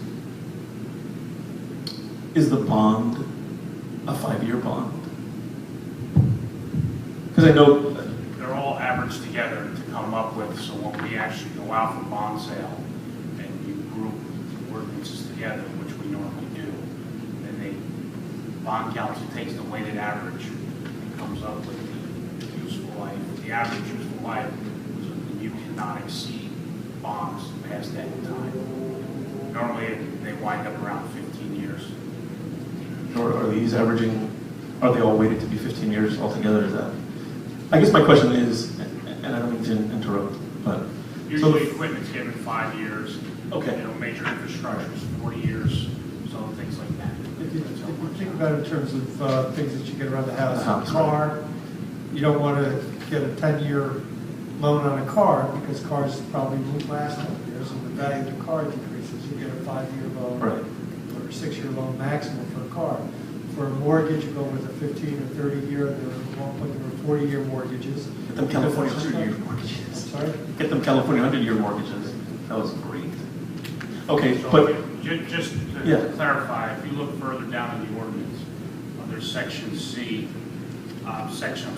S: is the bond a 5-year bond? Because I know
P: They're all averaged together to come up with, so when we actually go out for bond sale and you group ordinances together, which we normally do, then bond council takes the weighted average and comes up with the useful life, the average useful life, so that you cannot exceed bonds past that time. Normally, they wind up around 15 years.
S: or are these averaging, are they all weighted to be 15 years altogether? Is that? I guess my question is, and I don't mean to interrupt, but
P: Usually equipment's given 5 years.
S: Okay.
P: Major infrastructure is 40 years, so things like that.
A: If you think about it in terms of things that you get around the house,
S: The house,
A: a car, you don't want to get a 10-year loan on a car because cars probably won't last 10 years, and the value of the car decreases. You get a 5-year loan
S: Right.
A: or a 6-year loan maximum for a car. For a mortgage, you go with a 15 or 30-year. There are 40-year mortgages.
S: Get them California 100-year mortgages.
A: Sorry?
S: Get them California 100-year mortgages. That was great. Okay,
P: So
S: but
P: just to clarify, if you look further down in the ordinance, under section C, section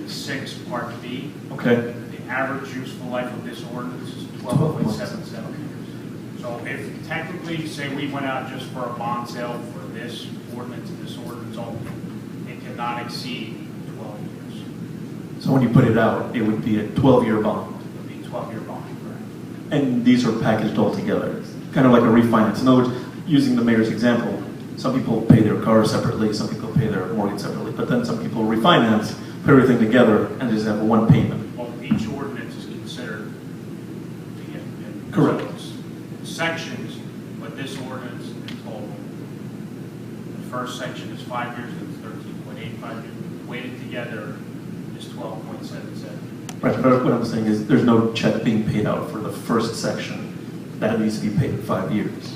P: 6, part B,
S: okay,
P: the average useful life of this ordinance is 12.77 years. So if technically, say we went out just for a bond sale for this ordinance and this ordinance only, it cannot exceed 12 years.
S: so when you put it out, it would be a 12-year bond.
P: It would be a 12-year bond, correct?
S: And these are packaged all together. It's kind of like a refinance. In other words, using the mayor's example, some people pay their car separately, some people pay their mortgage separately, but then some people refinance, put everything together, and just have one payment.
P: Well, each ordinance is considered in
S: Correct.
P: sections, but this ordinance in total, the first section is 5 years, and it's 13.85 years. Weighted together is 12.77.
S: Right, but what I'm saying is there's no check being paid out for the first section. That needs to be paid in 5 years.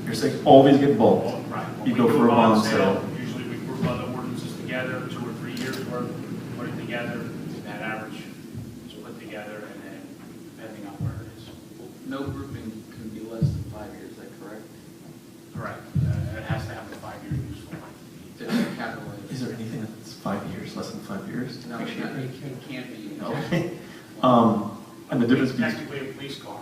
S: You're saying all these get bulked.
P: Right.
S: You go for a bond sale.
P: Usually we group other ordinances together, 2 or 3 years worth, put it together, that average is put together, and then depending on where it is.
E: No grouping can be less than 5 years, is that correct?
P: Correct. It has to have a 5-year useful life.
S: Is there anything that's 5 years, less than 5 years?
E: No, it can't be.
S: Okay. And the difference between...
P: Technically, a police car.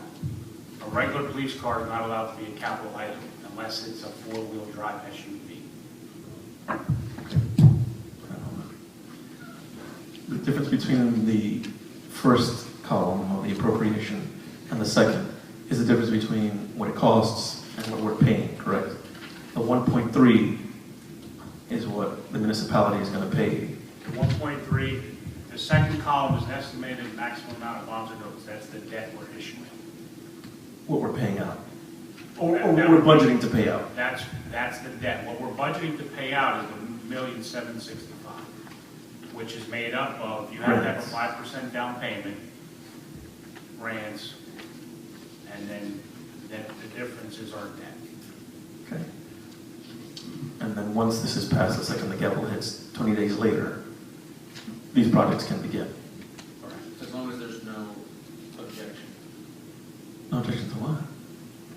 P: A regular police car is not allowed to be a capital item unless it's a 4-wheel drive SUV.
S: The difference between the first column of the appropriation and the second is the difference between what it costs and what we're paying, correct? The 1.3 is what the municipality is going to pay.
P: The 1.3, the second column is an estimated maximum amount of bonds or notes. That's the debt we're issuing.
S: What we're paying out. Or what we're budgeting to pay out.
P: That's the debt. What we're budgeting to pay out is $1,765,000, which is made up of, you have to have a 5% down payment, grants, and then the difference is our debt.
S: Okay. And then once this is passed, the second the gavel hits, 20 days later, these projects can begin.
E: As long as there's no objection.
S: No objection to what?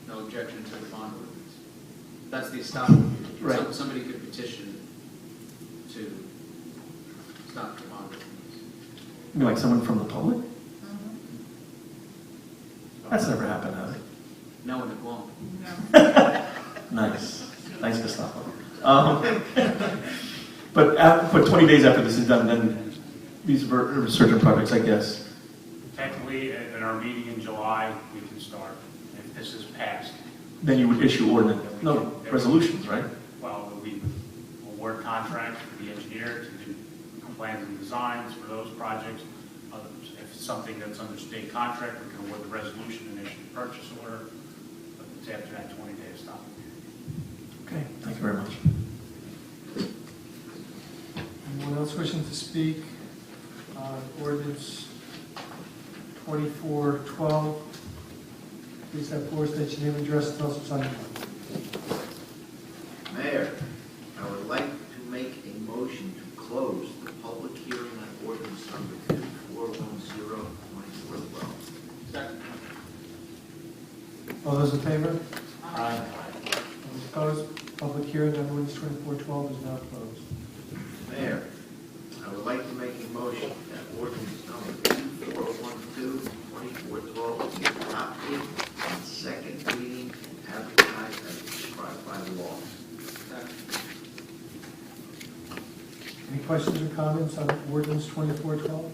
E: No objection to the bond ordinance. That's the estoppel.
S: Right.
E: Somebody could petition to stop the bond ordinance.
S: You mean like someone from the public? That's never happened, has it?
E: No, and it won't.
S: Nice. Nice, Gestapo. But 20 days after this is done, then these resurgent projects, I guess.
P: Technically, in our meeting in July, we can start, if this is passed.
S: Then you would issue resolutions, right?
P: Well, we award contracts for the engineer to do plans and designs for those projects. If it's something that's under state contract, we can award the resolution and issue the purchase order. But it's after that 20-day stop.
S: Okay, thank you very much.
A: Anyone else wishing to speak on ordinance 2412? Please have floor, state your name and address, and tell us what's on your mind.
J: Mayor, I would like to make a motion to close the public hearing on ordinance number 2410-2412.
E: Second.
A: All those in favor?
S: Aye.
A: All those opposed? Public hearing on ordinance 2412 is now closed.
J: Mayor, I would like to make a motion that ordinance number 2412-2412 be adopted on second reading and advertised as prescribed by law.
A: Any questions or comments on ordinance 2412?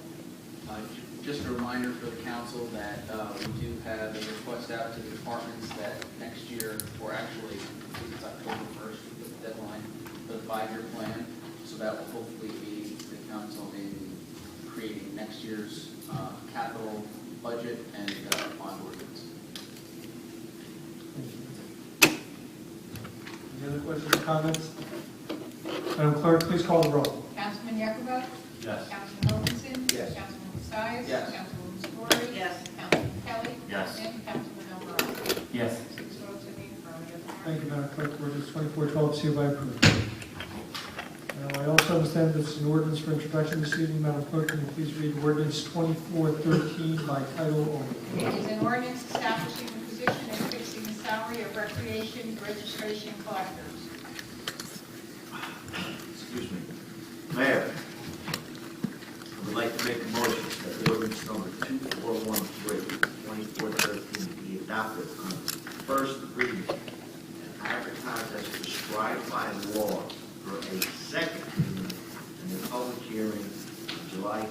E: Just a reminder for the council that we do have a request out to the departments that next year, or actually, I think it's October 1st, the deadline for the 5-year plan. So that will hopefully be the council in creating next year's capital budget and bond ordinance.
A: Any other questions or comments? Madam Clerk, please call the roll.
B: Councilman Yakovov?
L: Yes.
B: Councilman Wilkinson?
J: Yes.
B: Councilman Casais?
E: Yes.
B: Councilwoman Story?
D: Yes.
B: Councilman Kelly?
K: Yes.
B: And Councilman Alvarado?
L: Yes.
B: 6 votes in the affirmative.
A: Thank you, Madam Clerk. Ordinance 2412 is hereby approved. Now, I also understand this is an ordinance for introduction this evening. Madam Clerk, can you please read ordinance 2413 by title only?
B: It is an ordinance establishing the position and fixing the salary of recreation registration collectors.
J: Excuse me. Mayor, I would like to make a motion that ordinance number 2413-2413 be adopted on first reading and advertised as prescribed by law for a second reading and a public hearing on July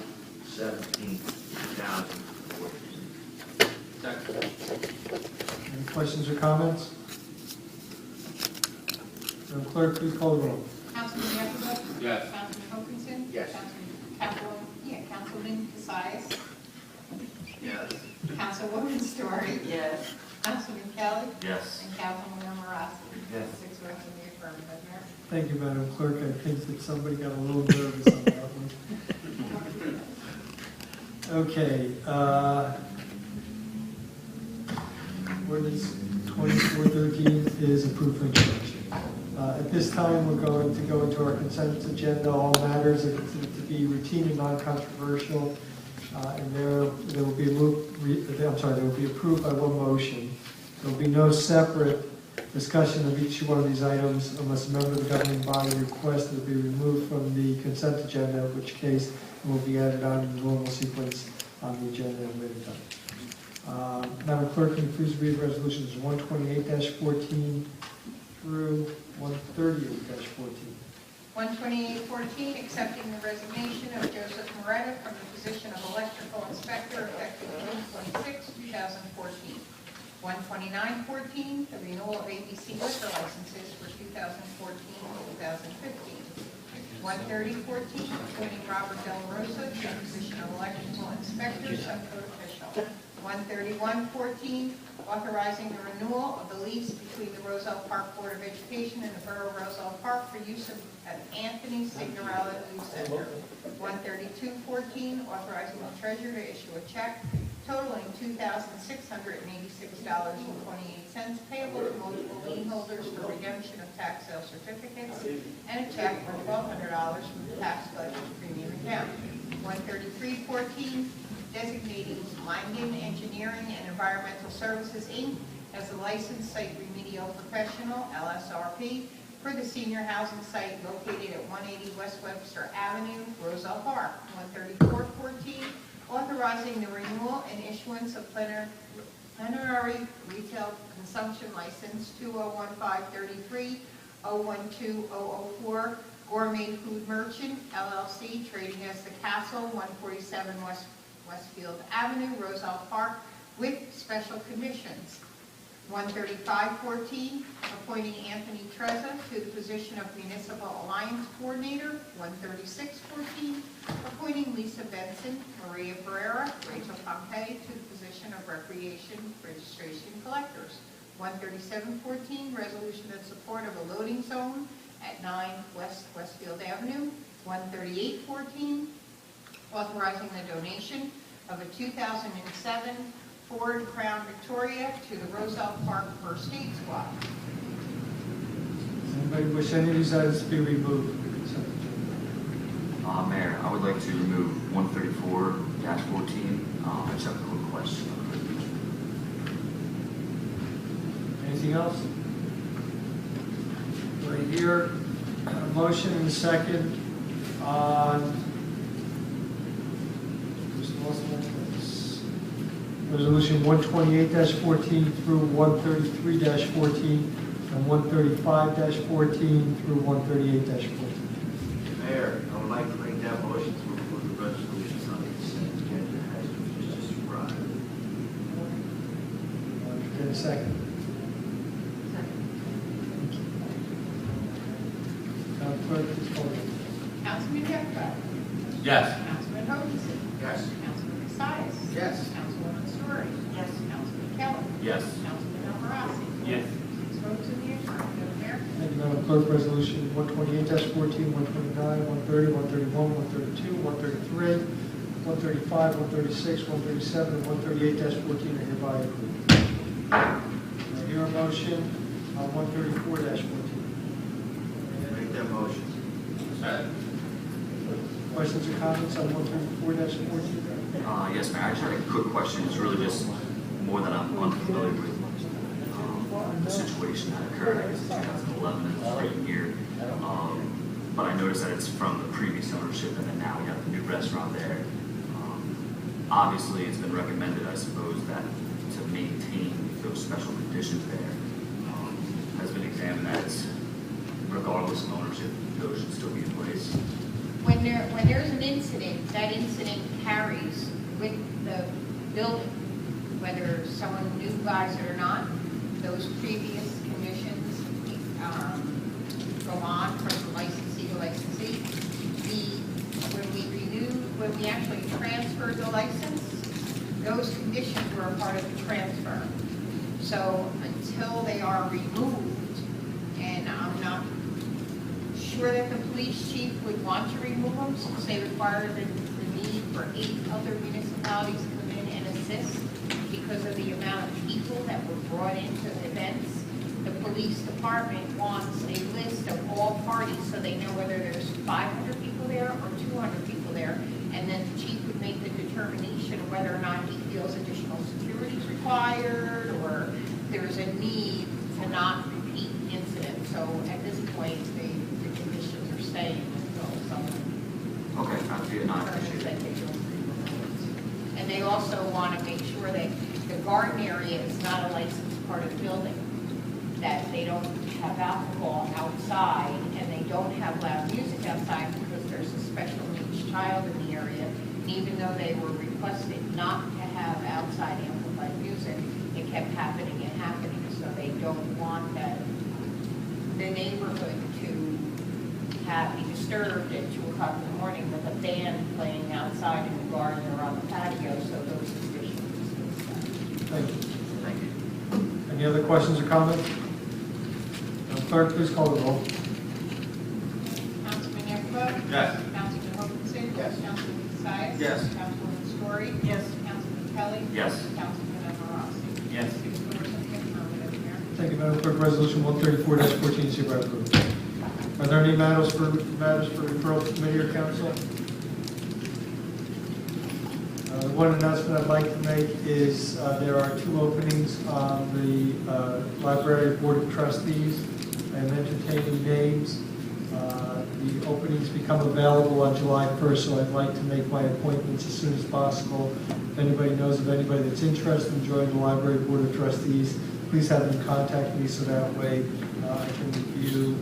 J: 17, 2014.
E: Second.
A: Any questions or comments? Madam Clerk, please call the roll.
B: Councilman Yakovov?
M: Yes.
B: Councilman Wilkinson?
J: Yes.
B: Councilman Casais?
J: Yes.
B: Councilwoman Story?
D: Yes.
B: Councilman Kelly?
K: Yes.
B: And Councilman Alvarado?
J: Yes.
B: 6 votes in the affirmative, Mayor.
A: Thank you, Madam Clerk. I think that somebody got a little nervous on that one. Okay. Ordinance 2413 is approved for introduction. At this time, we're going to go into our consent agenda. All matters are considered to be routine and non-controversial, and they will be approved by one motion. There will be no separate discussion of each one of these items unless a member of the governing body requests that it be removed from the consent agenda, in which case it will be added on in the normal sequence on the agenda at a later time. Madam Clerk, can you please read resolutions 128-14 through 138-14?
B: 12814, accepting the resignation of Joseph Moretta from the position of electrical inspector effective June 26, 2014. 12914, the renewal of ABC liquor licenses for 2014 and 2015. 13014, appointing Robert Del Rosa to the position of electrical inspector, subcode official. 13114, authorizing the renewal of the lease between the Roselle Park Board of Education and the Borough of Roselle Park for use of an Anthony Signorella Youth Center. 13214, authorizing the treasurer to issue a check totaling $2,686.28 payable to multiple lien holders for redemption of tax sale certificates and a check for $1,200 from the tax collector's premium account. 13314, designating Langen Engineering and Environmental Services, Inc. as a licensed site remedial professional, LSRP, for the senior housing site located at 180 West Webster Avenue, Roselle Park. 13414, authorizing the renewal and issuance of plenary retail consumption license 201533 012004, Gourmet Food Merchant, LLC, trading as The Castle, 147 Westfield Avenue, Roselle Park, with special conditions. 13514, appointing Anthony Trezza to the position of Municipal Alliance Coordinator. 13614, appointing Lisa Benson, Maria Ferreira, Rachel Pompey to the position of Recreation Registration Collectors. 13714, resolution in support of a loading zone at 9 West Westfield Avenue. 13814, authorizing the donation of a 2007 Ford Crown Victoria to the Roselle Park First Aid Squad.
A: Does anybody wish any of these items to be removed from the consent agenda?
K: Mayor, I would like to remove 134-14. I just have a quick question on the resolution.
A: Anything else? Do I hear a motion and a second on Resolution 128-14 through 133-14 and 135-14 through 138-14?
J: Mayor, I would like to make that motion to approve the resolutions on the consent agenda as was just described.
A: Get a second. Clerk, please call the roll.
B: Councilman Jeffrey.
M: Yes.
B: Councilman Hogenson.
J: Yes.
B: Councilman Casais.
J: Yes.
B: Councilwoman Story. Yes. Councilman Kelly.
M: Yes.
B: Councilman Almarazzi.
M: Yes.
B: 6 votes in the affirmative, Mayor.
A: Thank you, Madam Clerk. Resolution 128-14, 129, 130, 131, 132, 133, 135, 136, 137, and 138-14 are hereby approved. I hear a motion on 134-14.
J: Make that motion.
A: Questions or comments on 134-14?
K: Yes, Mayor, I actually had a quick question. It's really just more that I'm unfamiliar with the situation that occurred, I guess, in 2011 and the 3 year. But I noticed that it's from the previous ownership, and then now we have the new restaurant there. Obviously, it's been recommended, I suppose, that to maintain those special conditions there has been examined as, regardless of ownership, those should still be in place.
B: When there's an incident, that incident carries with the building, whether someone new buys it or not. Those previous conditions go on from licensee to licensee. When we actually transferred the license, those conditions were a part of the transfer. So until they are removed, and I'm not sure that the police chief would want to remove them since they require the need for 8 other municipalities to come in and assist because of the amount of people that were brought into events. The police department wants a list of all parties so they know whether there's 500 people there or 200 people there, and then the chief would make the determination of whether or not he feels additional security is required or there's a need to not repeat incidents. So at this point, the conditions are staying until someone.
K: Okay, I appreciate it.
B: And they also want to make sure that the garden area is not a licensed part of the building, that they don't have alcohol outside and they don't have loud music outside because there's a special needs child in the area. And even though they were requested not to have outside amplified music, it kept happening and happening. So they don't want that the neighborhood to be disturbed at 2 o'clock in the morning with a band playing outside in the garden or on the patio, so those conditions.
A: Thank you. Any other questions or comments? Clerk, please call the roll.
B: Councilman Yaffa?
M: Yes.
B: Councilman Hogenson?
J: Yes.
B: Councilman Casais?
J: Yes.
B: Councilwoman Story? Yes. Councilman Kelly?
K: Yes.
B: Councilman Almarazzi?
M: Yes.
B: 6 votes in the affirmative, Mayor.
A: Thank you, Madam Clerk. Resolution 134-14 is hereby approved. Are there any matters for referral to committee or council? One announcement I'd like to make is there are 2 openings on the Library Board of Trustees. I'm entertaining names. The openings become available on July 1st, so I'd like to make my appointments as soon as possible. If anybody knows of anybody that's interested in joining the Library Board of Trustees, please have them contact me so that way I can review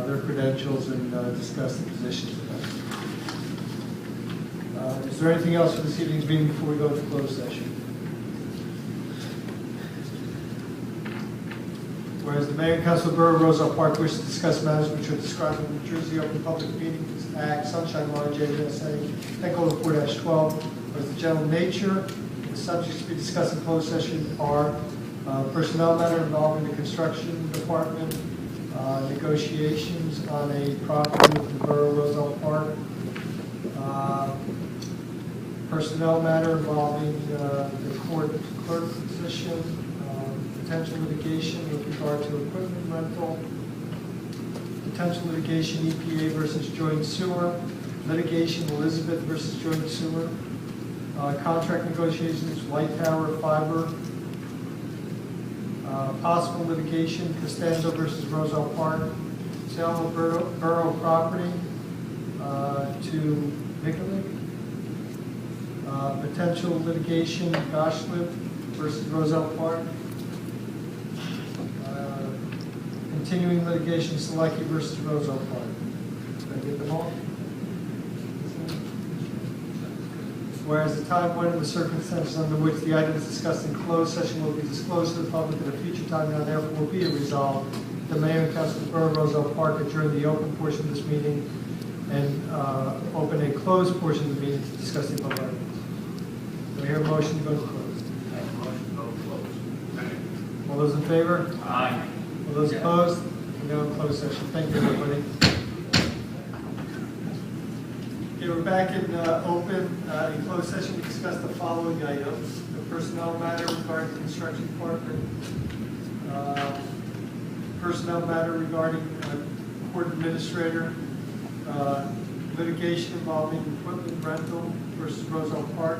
A: their credentials and discuss the positions with them. Is there anything else for this evening's meeting before we go into closed session? Whereas the Mayor and Council of the Borough of Roselle Park wish to discuss matters which are described in the New Jersey Open Public Meetings Act, Sunshine Law, JSA, Echo 4-12, as the general nature. The subjects to be discussed in closed session are personnel matter involving the construction department, negotiations on a property in the Borough of Roselle Park, personnel matter involving the court clerk position, potential litigation with regard to equipment rental, potential litigation EPA versus joint sewer, litigation Elizabeth versus joint sewer, contract negotiations, Light Tower Fiber, possible litigation Costanzo versus Roselle Park, sale of borough property to Nicollet, potential litigation Goshlift versus Roselle Park, continuing litigation Selecki versus Roselle Park. Did I get them all? Whereas the time, when, and the circumstances under which the items discussed in closed session will be disclosed to the public at a future time, now therefore will be resolved. The Mayor and Council of the Borough of Roselle Park adjourn the open portion of this meeting and open a closed portion of the meeting to discuss the above items. Do I hear a motion to go to closed?
J: Motion to go closed.
A: All those in favor?
O: Aye.
A: All those opposed? We go in closed session. Thank you, everybody. Okay, we're back in open. In closed session, we discussed the following items: the personnel matter regarding the construction department, personnel matter regarding court administrator, litigation involving equipment rental versus Roselle Park,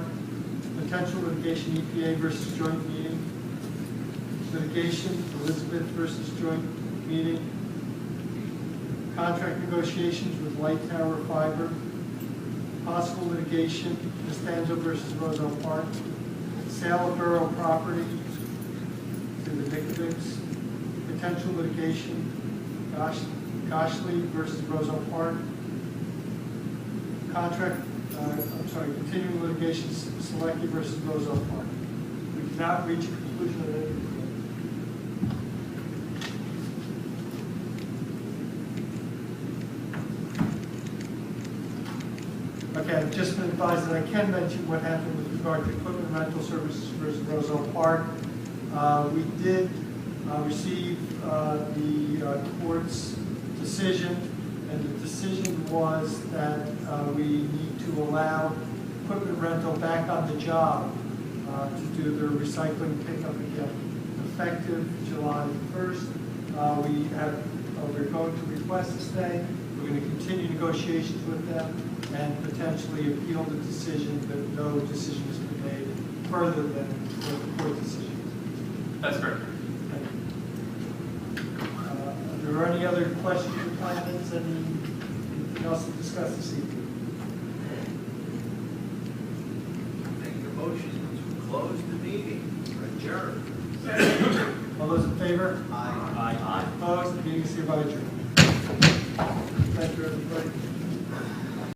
A: potential litigation EPA versus joint meeting, litigation Elizabeth versus joint meeting, contract negotiations with Light Tower Fiber, possible litigation Costanzo versus Roselle Park, sale of borough property to the Nicolets, potential litigation Goshley versus Roselle Park, continuing litigation Selecki versus Roselle Park. We cannot reach a conclusion of any. Okay, I've just been advised that I can mention what happened with regard to equipment rental services versus Roselle Park. We did receive the court's decision, and the decision was that we need to allow equipment rental back on the job to do their recycling pickup again. Effective July 1st, we're going to request a stay. We're going to continue negotiations with them and potentially appeal the decision, but no decision has been made further than what the court decision is.
O: That's correct.
A: Are there any other questions or comments? Anything else to discuss this evening?
J: Make the motion to close the meeting. Adjourn.
A: All those in favor?
J: Aye.
O: Aye.
A: Opposed? The meeting is hereby adjourned. Thank you, everybody.